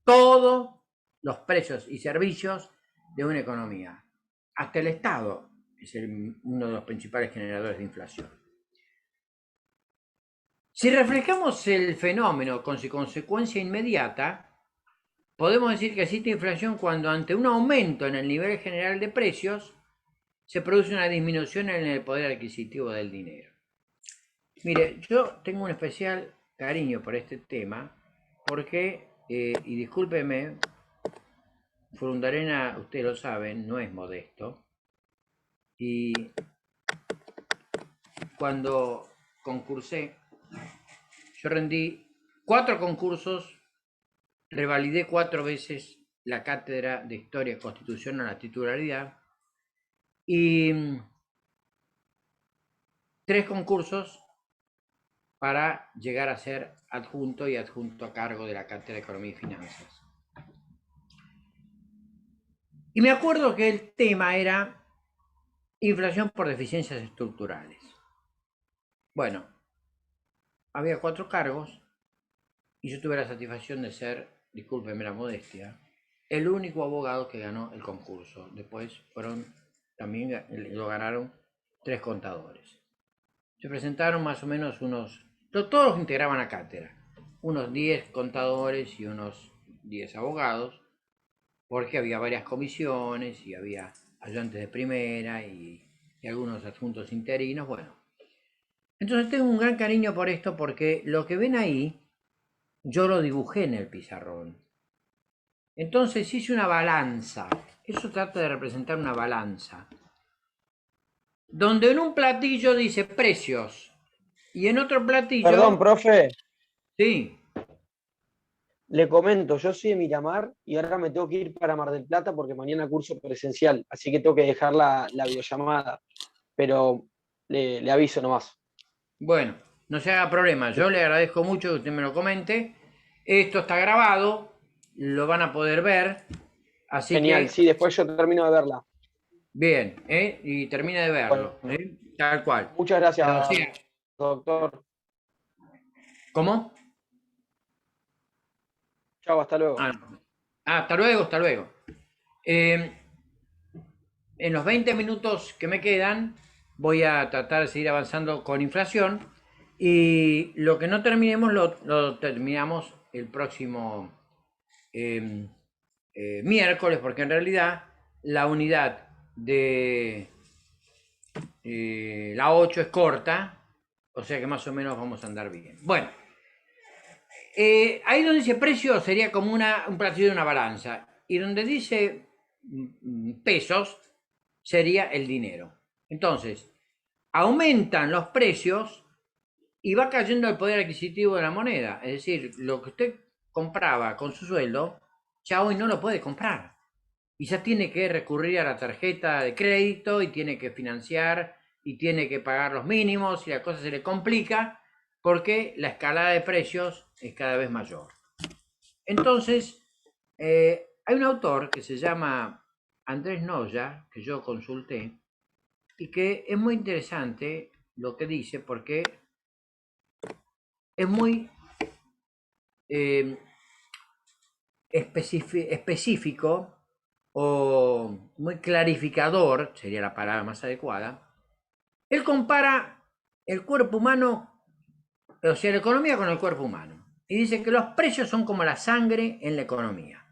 Todos los precios y servicios de una economía. Hasta el Estado es uno de los principales generadores de inflación. Si reflejamos el fenómeno con su consecuencia inmediata, podemos decir que existe inflación cuando ante un aumento en el nivel general de precios se produce una disminución en el poder adquisitivo del dinero. Mire, yo tengo un especial cariño por este tema porque, y discúlpeme, Furundarena, ustedes lo saben, no es modesto, y cuando concursé, yo rendí 4 concursos, revalidé 4 veces la cátedra de Historia y Constitución a la titularidad y 3 concursos para llegar a ser adjunto y adjunto a cargo de la cátedra de Economía y Finanzas. Y me acuerdo que el tema era inflación por deficiencias estructurales. Bueno, había 4 cargos y yo tuve la satisfacción de ser, discúlpeme la modestia, el único abogado que ganó el concurso. Después también lo ganaron 3 contadores. Se presentaron más o menos todos los que integraban la cátedra, unos 10 contadores y unos 10 abogados, porque había varias comisiones y había ayudantes de primera y algunos adjuntos interinos, bueno. Entonces tengo un gran cariño por esto porque lo que ven ahí, yo lo dibujé en el pizarrón. Entonces hice una balanza, eso trata de representar una balanza, donde en un platillo dice precios y en otro platillo... Perdón, profe, Sí, le comento, yo soy de Miramar y ahora me tengo que ir para Mar del Plata porque mañana curso presencial, así que tengo que dejar la videollamada, pero le aviso nomás. bueno, no se haga problema, yo le agradezco mucho que usted me lo comente. Esto está grabado, lo van a poder ver, así Genial, que sí, después yo termino de verla. bien, y termina de verlo, Bueno, tal cual. muchas O gracias, sea, doctor. ¿cómo? Chao, hasta luego. Ah, hasta luego, hasta luego. Eh, en los 20 minutos que me quedan, voy a tratar de seguir avanzando con inflación y lo que no terminemos lo terminamos el próximo miércoles, porque en realidad la unidad de la 8 es corta, o sea que más o menos vamos a andar bien. Bueno, ahí donde dice precio sería como un platillo de una balanza, y donde dice pesos sería el dinero. Entonces, aumentan los precios y va cayendo el poder adquisitivo de la moneda. Es decir, lo que usted compraba con su sueldo, ya hoy no lo puede comprar. Y ya tiene que recurrir a la tarjeta de crédito y tiene que financiar y tiene que pagar los mínimos y la cosa se le complica porque la escalada de precios es cada vez mayor. Entonces, hay un autor que se llama Andrés Noya, que yo consulté, y que es muy interesante lo que dice porque es muy eh, específico o muy clarificador, sería la palabra más adecuada. Él compara el cuerpo humano, o sea, la economía con el cuerpo humano. Y dice que los precios son como la sangre en la economía.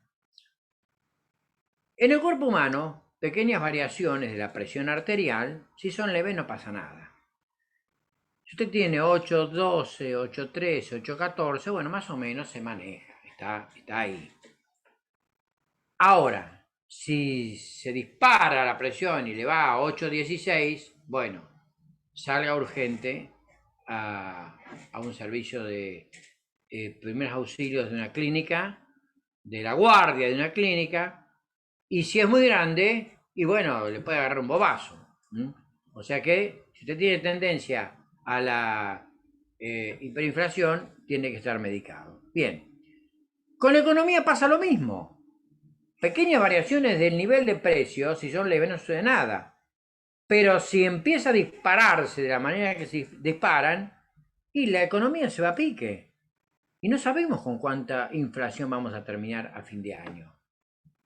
En el cuerpo humano, pequeñas variaciones de la presión arterial, si son leves no pasa nada. Si usted tiene 8,12, 8,13, 8,14, bueno, más o menos se maneja, está ahí. Ahora, si se dispara la presión y le va a 8,16, bueno, salga urgente a un servicio de primeros auxilios de una clínica, de la guardia de una clínica, y si es muy grande, y bueno, le puede agarrar un bobazo. O sea que, si usted tiene tendencia a la hiperinflación, tiene que estar medicado. Bien, con la economía pasa lo mismo. Pequeñas variaciones del nivel de precios, si son leves, no sucede nada. Pero si empieza a dispararse de la manera que se disparan, y la economía se va a pique. Y no sabemos con cuánta inflación vamos a terminar a fin de año.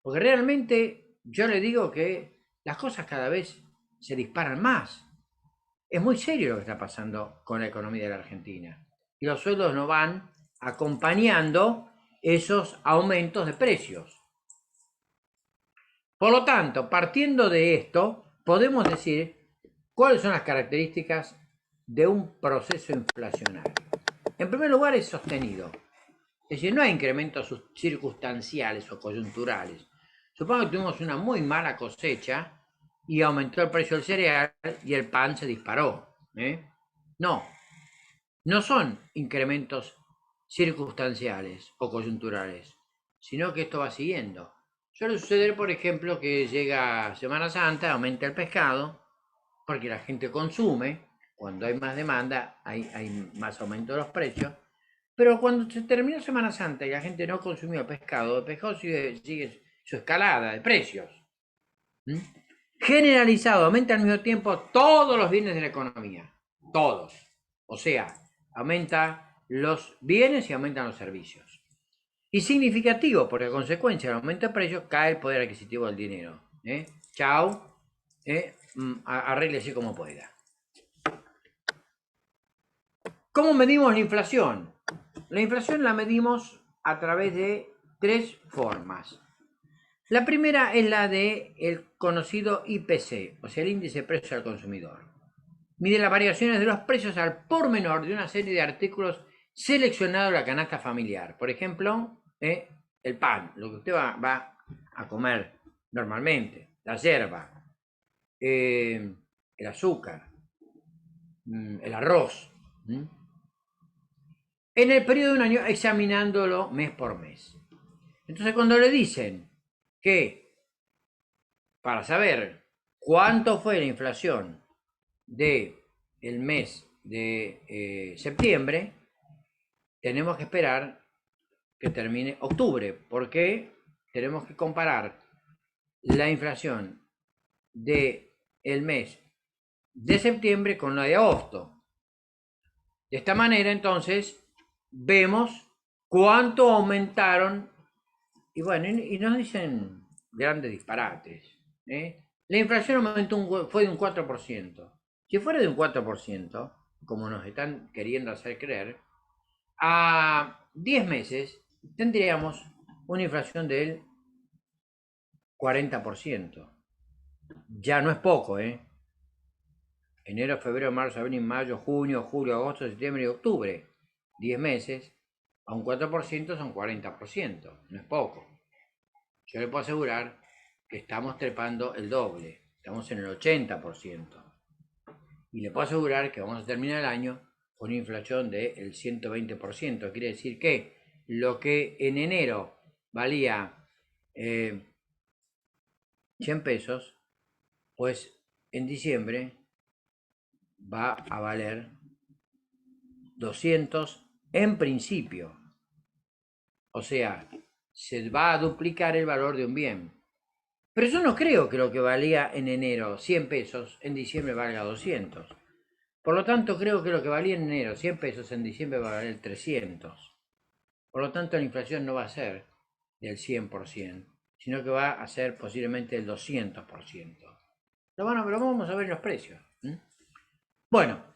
Porque realmente yo le digo que las cosas cada vez se disparan más. Es muy serio lo que está pasando con la economía de la Argentina. Y los sueldos no van acompañando esos aumentos de precios. Por lo tanto, partiendo de esto, podemos decir cuáles son las características de un proceso inflacionario. En primer lugar, es sostenido. Es decir, no hay incrementos circunstanciales o coyunturales. Supongo que tuvimos una muy mala cosecha y aumentó el precio del cereal y el pan se disparó. No, no son incrementos circunstanciales o coyunturales, sino que esto va siguiendo. Suele suceder, por ejemplo, que llega Semana Santa, aumenta el pescado, porque la gente consume, cuando hay más demanda hay más aumento de los precios, pero cuando se terminó Semana Santa y la gente no consumió pescado, el pescado sigue su escalada de precios. Generalizado, aumenta al mismo tiempo todos los bienes de la economía, todos. O sea, aumenta los bienes y aumentan los servicios. Y significativo, porque a consecuencia del aumento de precios cae el poder adquisitivo del dinero. Chao, arréglese como pueda. ¿Cómo medimos la inflación? La inflación la medimos a través de 3 formas. La primera es la del conocido IPC, o sea, el índice de precios al consumidor. Mide las variaciones de los precios al por menor de una serie de artículos seleccionados de la canasta familiar. Por ejemplo, el pan, lo que usted va a comer normalmente, la yerba, el azúcar, el arroz. En el periodo de un año, examinándolo mes por mes. Entonces, cuando le dicen que para saber cuánto fue la inflación del mes de septiembre, tenemos que esperar que termine octubre, porque tenemos que comparar la inflación del mes de septiembre con la de agosto. De esta manera, entonces, vemos cuánto aumentaron, y bueno, y nos dicen grandes disparates. La inflación fue de un 4%. Si fuera de un 4%, como nos están queriendo hacer creer, a 10 meses tendríamos una inflación del 40%. Ya no es poco, Enero, febrero, marzo, abril, mayo, junio, julio, agosto, septiembre y octubre. 10 meses a un 4% son 40%. No es poco. Yo le puedo asegurar que estamos trepando el doble. Estamos en el 80%. Y le puedo asegurar que vamos a terminar el año con una inflación del 120%. Quiere decir que lo que en enero valía 100 pesos, pues en diciembre va a valer 200 en principio. O sea, se va a duplicar el valor de un bien. Pero yo no creo que lo que valía en enero 100 pesos en diciembre valga 200. Por lo tanto, creo que lo que valía en enero 100 pesos en diciembre va a valer 300. Por lo tanto, la inflación no va a ser del 100%, sino que va a ser posiblemente del 200%. Lo vamos a ver en los precios. Bueno,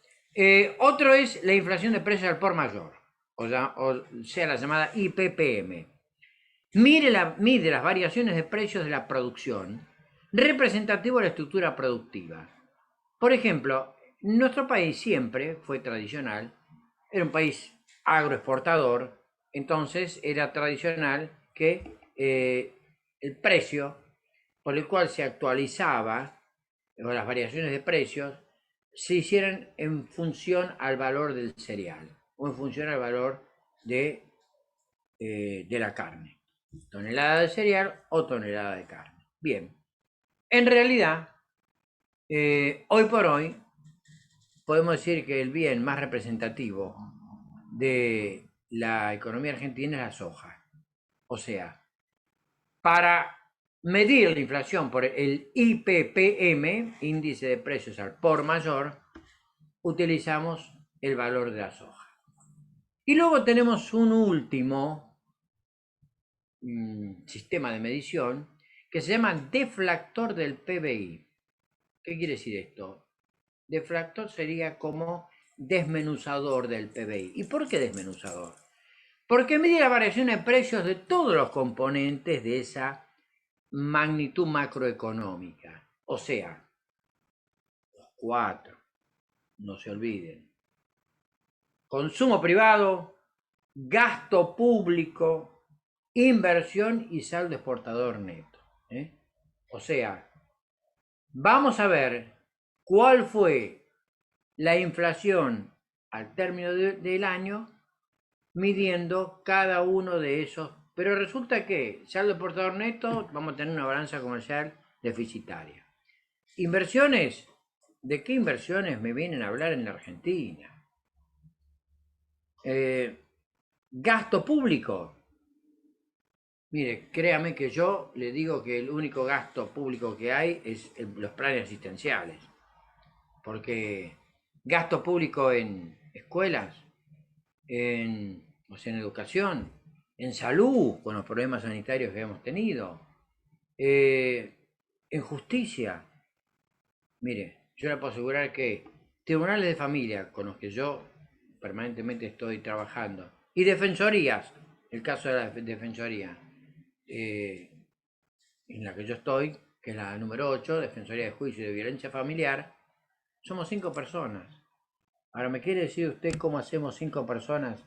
otro es la inflación de precios al por mayor, o sea, la llamada IPPM. Mide las variaciones de precios de la producción representativo de la estructura productiva. Por ejemplo, nuestro país siempre fue tradicional, era un país agroexportador, entonces era tradicional que el precio por el cual se actualizaba, o las variaciones de precios, se hicieran en función al valor del cereal o en función al valor de la carne. Tonelada de cereal o tonelada de carne. Bien, en realidad, hoy por hoy, podemos decir que el bien más representativo de la economía argentina es la soja. O sea, para medir la inflación por el IPPM, índice de precios al por mayor, utilizamos el valor de la soja. Y luego tenemos un último sistema de medición que se llama deflactor del PBI. ¿Qué quiere decir esto? Deflactor sería como desmenuzador del PBI. ¿Y por qué desmenuzador? Porque mide la variación de precios de todos los componentes de esa magnitud macroeconómica. O sea, los 4, no se olviden. Consumo privado, gasto público, inversión y saldo exportador neto. O sea, vamos a ver cuál fue la inflación al término del año midiendo cada uno de esos. Pero resulta que saldo exportador neto, vamos a tener una balanza comercial deficitaria. Inversiones, ¿de qué inversiones me vienen a hablar en la Argentina? Gasto público. Mire, créame que yo le digo que el único gasto público que hay es los planes asistenciales. Porque gasto público en escuelas, o sea, en educación, en salud, con los problemas sanitarios que hemos tenido, en justicia. Mire, yo le puedo asegurar que tribunales de familia con los que yo permanentemente estoy trabajando y defensorías, el caso de la defensoría en la que yo estoy, que es la número 8, Defensoría de Juicio y de Violencia Familiar, somos 5 personas. Ahora, ¿me quiere decir usted cómo hacemos 5 personas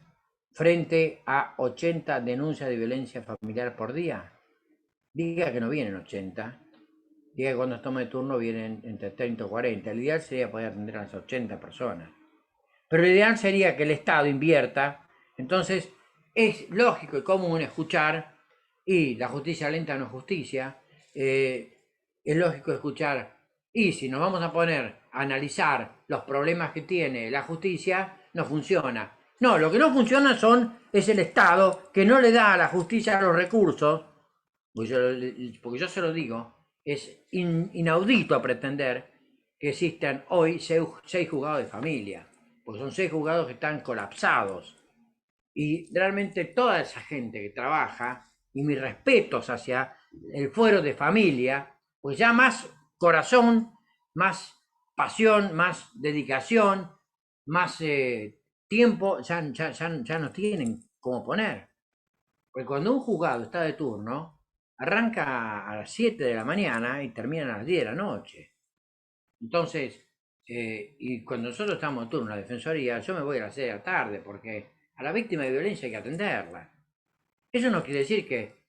frente a 80 denuncias de violencia familiar por día? Diga que no vienen 80. Diga que cuando tome de turno vienen entre 30 o 40. El ideal sería poder atender a las 80 personas. Pero lo ideal sería que el Estado invierta. Entonces, es lógico y común escuchar, y la justicia lenta no es justicia, es lógico escuchar, y si nos vamos a poner a analizar los problemas que tiene la justicia, no funciona. No, lo que no funciona es el Estado que no le da a la justicia los recursos, porque yo se lo digo, es inaudito pretender que existan hoy 6 juzgados de familia, porque son 6 juzgados que están colapsados. Y realmente toda esa gente que trabaja, y mis respetos hacia el fuero de familia, pues ya más corazón, más pasión, más dedicación, más tiempo, ya no tienen cómo poner. Porque cuando un juzgado está de turno, arranca a las 7 de la mañana y termina a las 10 de la noche. Entonces, y cuando nosotros estamos de turno en la defensoría, yo me voy a las 6 de la tarde porque a la víctima de violencia hay que atenderla. Eso no quiere decir que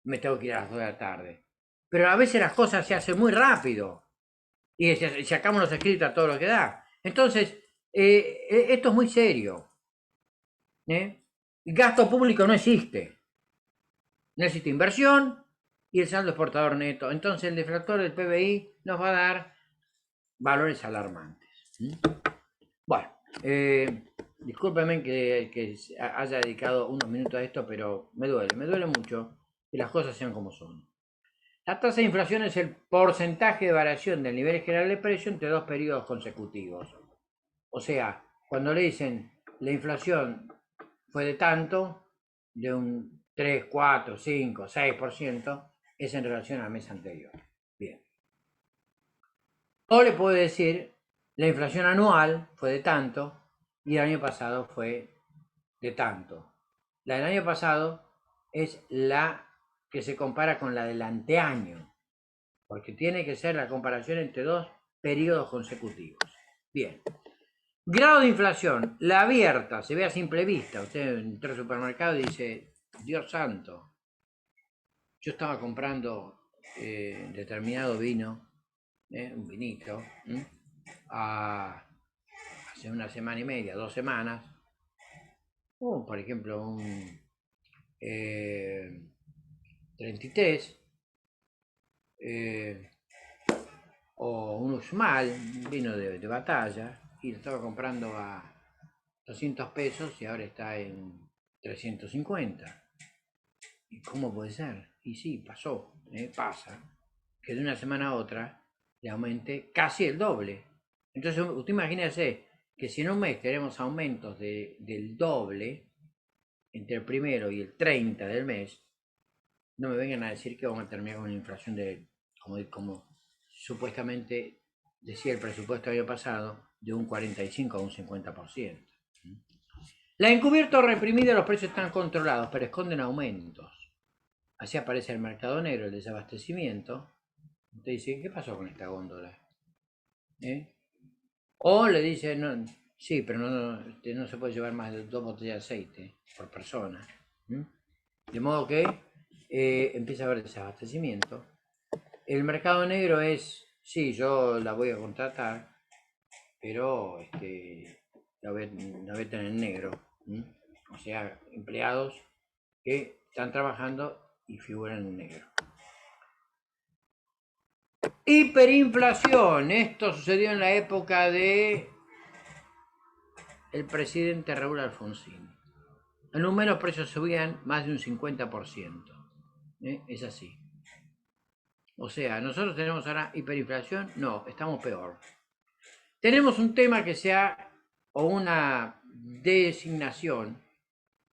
me tengo que ir a las 2 de la tarde. Pero a veces las cosas se hacen muy rápido y sacamos los escritos a todo lo que da. Entonces, esto es muy serio. El gasto público no existe. No existe inversión y el saldo exportador neto. Entonces, el deflactor del PBI nos va a dar valores alarmantes. Bueno, discúlpeme que haya dedicado unos minutos a esto, pero me duele mucho que las cosas sean como son. La tasa de inflación es el porcentaje de variación del nivel general de precio entre 2 periodos consecutivos. O sea, cuando le dicen la inflación fue de tanto, de un 3, 4, 5, 6%, es en relación al mes anterior. Bien. O le puedo decir, la inflación anual fue de tanto y el año pasado fue de tanto. La del año pasado es la que se compara con la del anteaño, porque tiene que ser la comparación entre 2 periodos consecutivos. Bien. Grado de inflación, la abierta, se ve a simple vista. Usted entra al supermercado y dice, Dios santo, yo estaba comprando determinado vino, un vinito, hace una semana y media, 2 semanas, por ejemplo, un 33, o un Uxmal, un vino de batalla, y lo estaba comprando a 200 pesos y ahora está en 350. ¿Y cómo puede ser? Y sí, pasa, que de una semana a otra le aumente casi el doble. Entonces, usted imagínese que si en un mes tenemos aumentos del doble, entre el primero y el 30 del mes, no me vengan a decir que vamos a terminar con una inflación como supuestamente decía el presupuesto del año pasado, de un 45 a un 50%. La encubierta o reprimida, los precios están controlados, pero esconden aumentos. Así aparece el mercado negro, el desabastecimiento. Usted dice, ¿qué pasó con esta góndola? O le dice, no, sí, pero no se puede llevar más de 2 botellas de aceite por persona. De modo que empieza a haber desabastecimiento. El mercado negro es, sí, yo la voy a contratar, pero la voy a tener en negro. O sea, empleados que están trabajando y figuran en negro. Hiperinflación. Esto sucedió en la época de el presidente Raúl Alfonsín. En un mes los precios subían más de un 50%. Es así. O sea, ¿nosotros tenemos ahora hiperinflación? No, estamos peor. Tenemos un tema que sea, o una designación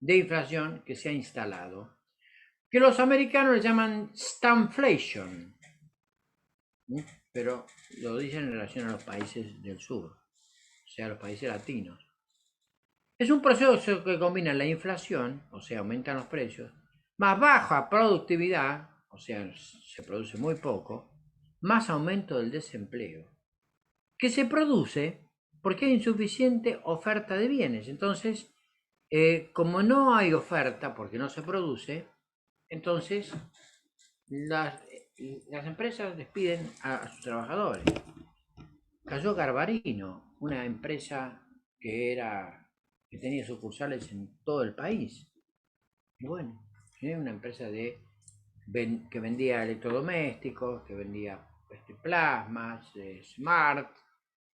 de inflación que se ha instalado, que los americanos le llaman stagflation, pero lo dicen en relación a los países del sur, o sea, los países latinos. Es un proceso que combina la inflación, o sea, aumentan los precios, más baja productividad, o sea, se produce muy poco, más aumento del desempleo, que se produce porque hay insuficiente oferta de bienes. Entonces, como no hay oferta porque no se produce, entonces las empresas despiden a sus trabajadores. Cayó Garbarino, una empresa que tenía sucursales en todo el país. Y bueno, era una empresa que vendía electrodomésticos, que vendía plasmas, smart,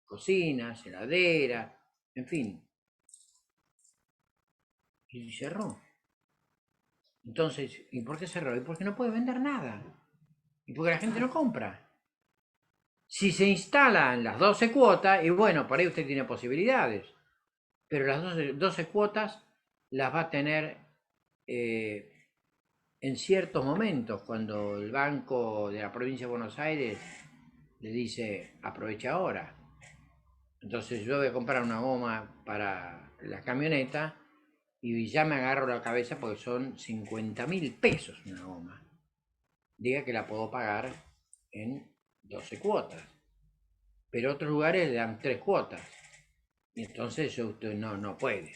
cocinas, heladeras, en fin. Y cerró. Entonces, ¿y por qué cerró? Y porque no puede vender nada. Y porque la gente no compra. Si se instalan las 12 cuotas, y bueno, por ahí usted tiene posibilidades, pero las 12 cuotas las va a tener en ciertos momentos, cuando el Banco de la Provincia de Buenos Aires le dice aprovecha ahora. Entonces yo voy a comprar una goma para la camioneta y ya me agarro la cabeza porque son 50.000 pesos una goma. Diga que la puedo pagar en 12 cuotas, pero otros lugares le dan 3 cuotas. Y entonces usted no puede,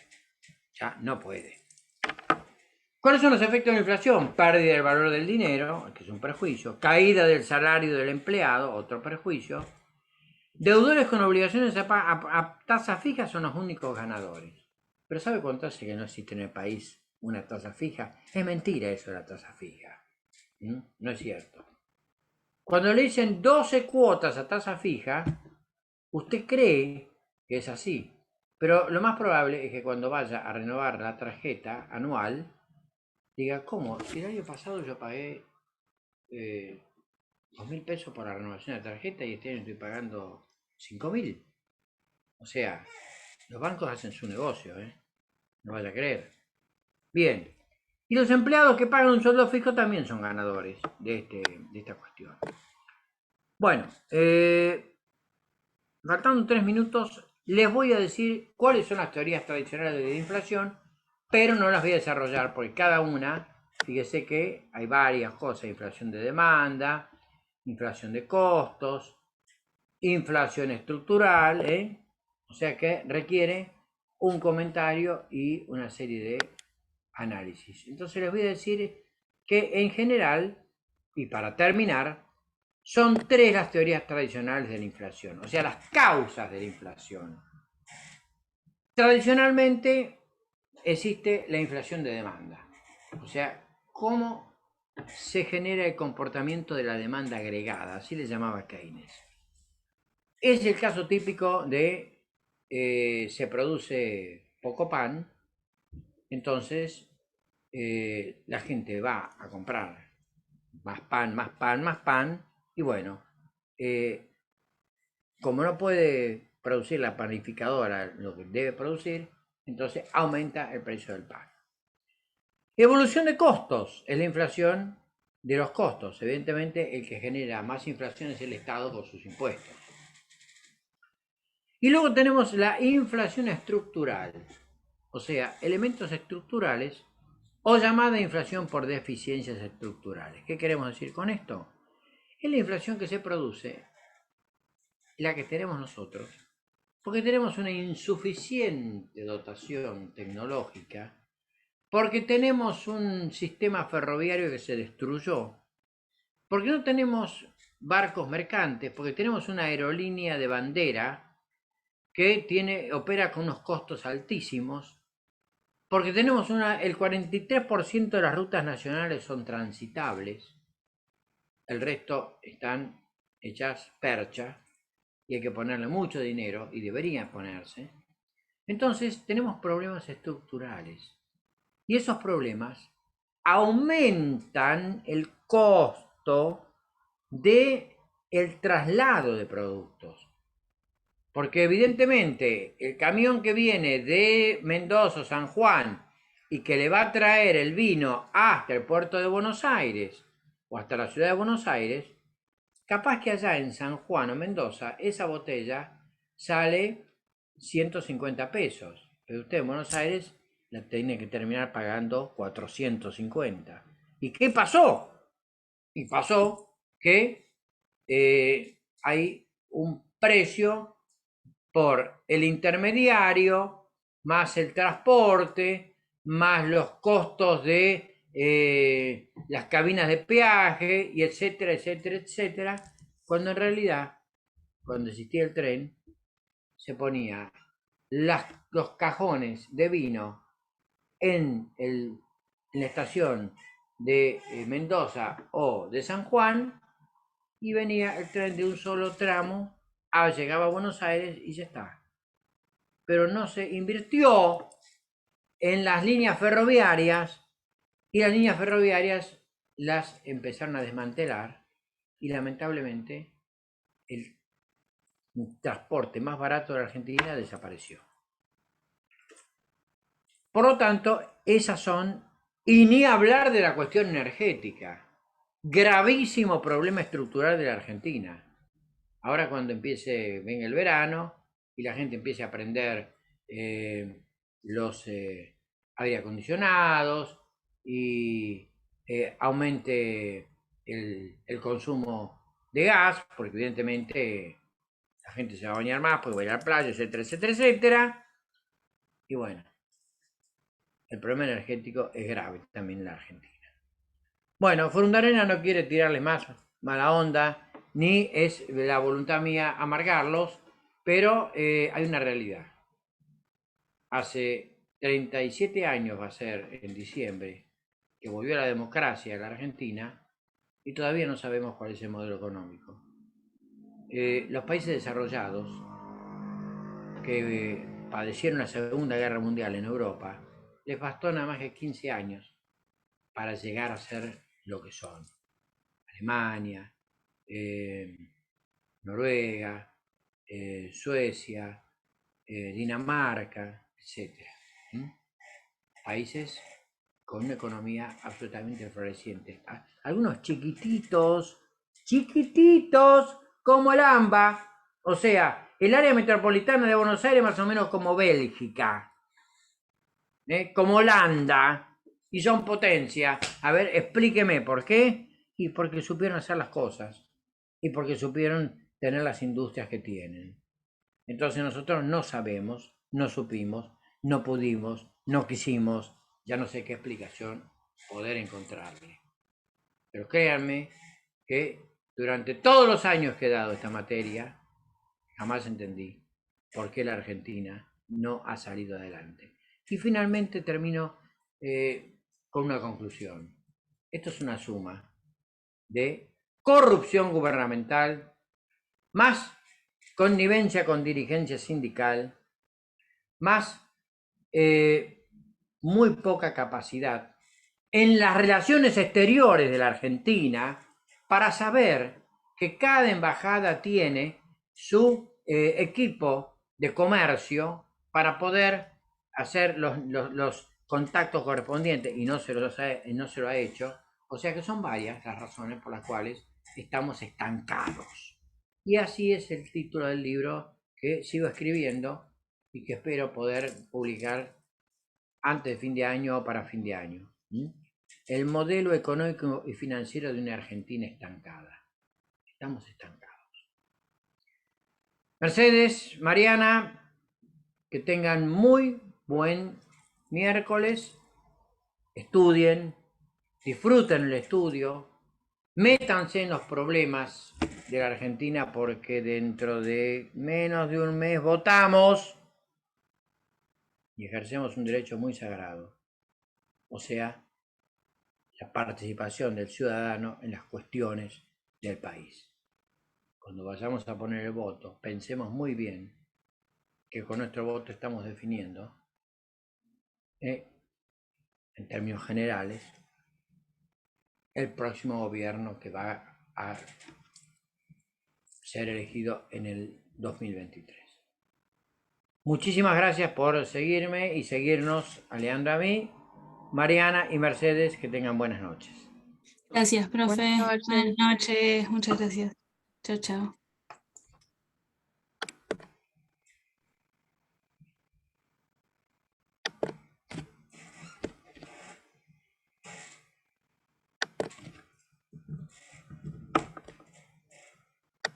ya no puede. ¿Cuáles son los efectos de la inflación? Pérdida del valor del dinero, que es un perjuicio, caída del salario del empleado, otro perjuicio. Deudores con obligaciones a tasa fija son los únicos ganadores. Pero ¿sabe cuánto hace que no existe en el país una tasa fija? Es mentira eso de la tasa fija. No es cierto. Cuando le dicen 12 cuotas a tasa fija, usted cree que es así. Pero lo más probable es que cuando vaya a renovar la tarjeta anual, diga, ¿cómo? Si el año pasado yo pagué 2.000 pesos por la renovación de la tarjeta y este año estoy pagando 5.000. O sea, los bancos hacen su negocio, no vaya a creer. Bien. Y los empleados que pagan un sueldo fijo también son ganadores de esta cuestión. Bueno, faltando 3 minutos, les voy a decir cuáles son las teorías tradicionales de la inflación, pero no las voy a desarrollar porque cada una, fíjese que hay varias cosas: inflación de demanda, inflación de costos, inflación estructural, o sea que requiere un comentario y una serie de análisis. Entonces les voy a decir que en general, y para terminar, son 3 las teorías tradicionales de la inflación, o sea, las causas de la inflación. Tradicionalmente existe la inflación de demanda, o sea, cómo se genera el comportamiento de la demanda agregada, así le llamaba Keynes. Es el caso típico de se produce poco pan, entonces la gente va a comprar más pan, más pan, más pan, y bueno, como no puede producir la panificadora lo que debe producir, entonces aumenta el precio del pan. Evolución de costos es la inflación de los costos. Evidentemente el que genera más inflación es el Estado por sus impuestos. Y luego tenemos la inflación estructural, o sea, elementos estructurales o llamada inflación por deficiencias estructurales. ¿Qué queremos decir con esto? Es la inflación que se produce, la que tenemos nosotros, porque tenemos una insuficiente dotación tecnológica, porque tenemos un sistema ferroviario que se destruyó, porque no tenemos barcos mercantes, porque tenemos una aerolínea de bandera que opera con unos costos altísimos, porque tenemos el 43% de las rutas nacionales son transitables, el resto están hechas percha y hay que ponerle mucho dinero, y deberían ponerse. Entonces tenemos problemas estructurales, y esos problemas aumentan el costo del traslado de productos. Porque evidentemente el camión que viene de Mendoza o San Juan y que le va a traer el vino hasta el puerto de Buenos Aires o hasta la ciudad de Buenos Aires, capaz que allá en San Juan o Mendoza esa botella sale 150 pesos, pero usted en Buenos Aires la tiene que terminar pagando 450. ¿Y qué pasó? Y pasó que hay un precio por el intermediario, más el transporte, más los costos de las cabinas de peaje, y etcétera, etcétera, etcétera, cuando en realidad, cuando existía el tren, se ponía los cajones de vino en la estación de Mendoza o de San Juan, y venía el tren de un solo tramo, llegaba a Buenos Aires y ya está. Pero no se invirtió en las líneas ferroviarias, y las líneas ferroviarias las empezaron a desmantelar, y lamentablemente el transporte más barato de la Argentina desapareció. Por lo tanto, esas son, y ni hablar de la cuestión energética, gravísimo problema estructural de la Argentina. Ahora cuando venga el verano y la gente empiece a prender los aire acondicionados y aumente el consumo de gas, porque evidentemente la gente se va a bañar más, porque va a ir a la playa, etcétera, etcétera, etcétera. Y bueno, el problema energético es grave también en la Argentina. Bueno, Frundarena no quiere tirarle más mala onda, ni es la voluntad mía amargarlos, pero hay una realidad. Hace 37 años va a ser en diciembre que volvió la democracia a la Argentina, y todavía no sabemos cuál es el modelo económico. Los países desarrollados que padecieron la Segunda Guerra Mundial en Europa, les bastó nada más que 15 años para llegar a ser lo que son. Alemania, Noruega, Suecia, Dinamarca, etc. Países con una economía absolutamente floreciente. Algunos chiquititos, chiquititos, como el AMBA, o sea, el área metropolitana de Buenos Aires más o menos como Bélgica, como Holanda, y son potencia. A ver, explíqueme por qué. Y porque supieron hacer las cosas, y porque supieron tener las industrias que tienen. Entonces nosotros no sabemos, no supimos, no pudimos, no quisimos, ya no sé qué explicación poder encontrarle. Pero créanme que durante todos los años que he dado esta materia, jamás entendí por qué la Argentina no ha salido adelante. Y finalmente termino con una conclusión. Esto es una suma de corrupción gubernamental, más connivencia con dirigencia sindical, más muy poca capacidad en las relaciones exteriores de la Argentina para saber que cada embajada tiene su equipo de comercio para poder hacer los contactos correspondientes, y no se lo ha hecho. O sea que son varias las razones por las cuales estamos estancados. Y así es el título del libro que sigo escribiendo y que espero poder publicar antes de fin de año o para fin de año. El modelo económico y financiero de una Argentina estancada. Estamos estancados. Mercedes, Mariana, que tengan muy buen miércoles. Estudien, disfruten el estudio, métanse en los problemas de la Argentina, porque dentro de menos de un mes votamos y ejercemos un derecho muy sagrado, o sea, la participación del ciudadano en las cuestiones del país. Cuando vayamos a poner el voto, pensemos muy bien que con nuestro voto estamos definiendo, en términos generales, el próximo gobierno que va a ser elegido en el 2023. Muchísimas gracias por seguirme y seguirnos, a Leandro, a mí, Mariana y Mercedes. Que tengan buenas noches. Gracias, profe. Buenas noches. Buenas noches. Muchas gracias. Chao, chao.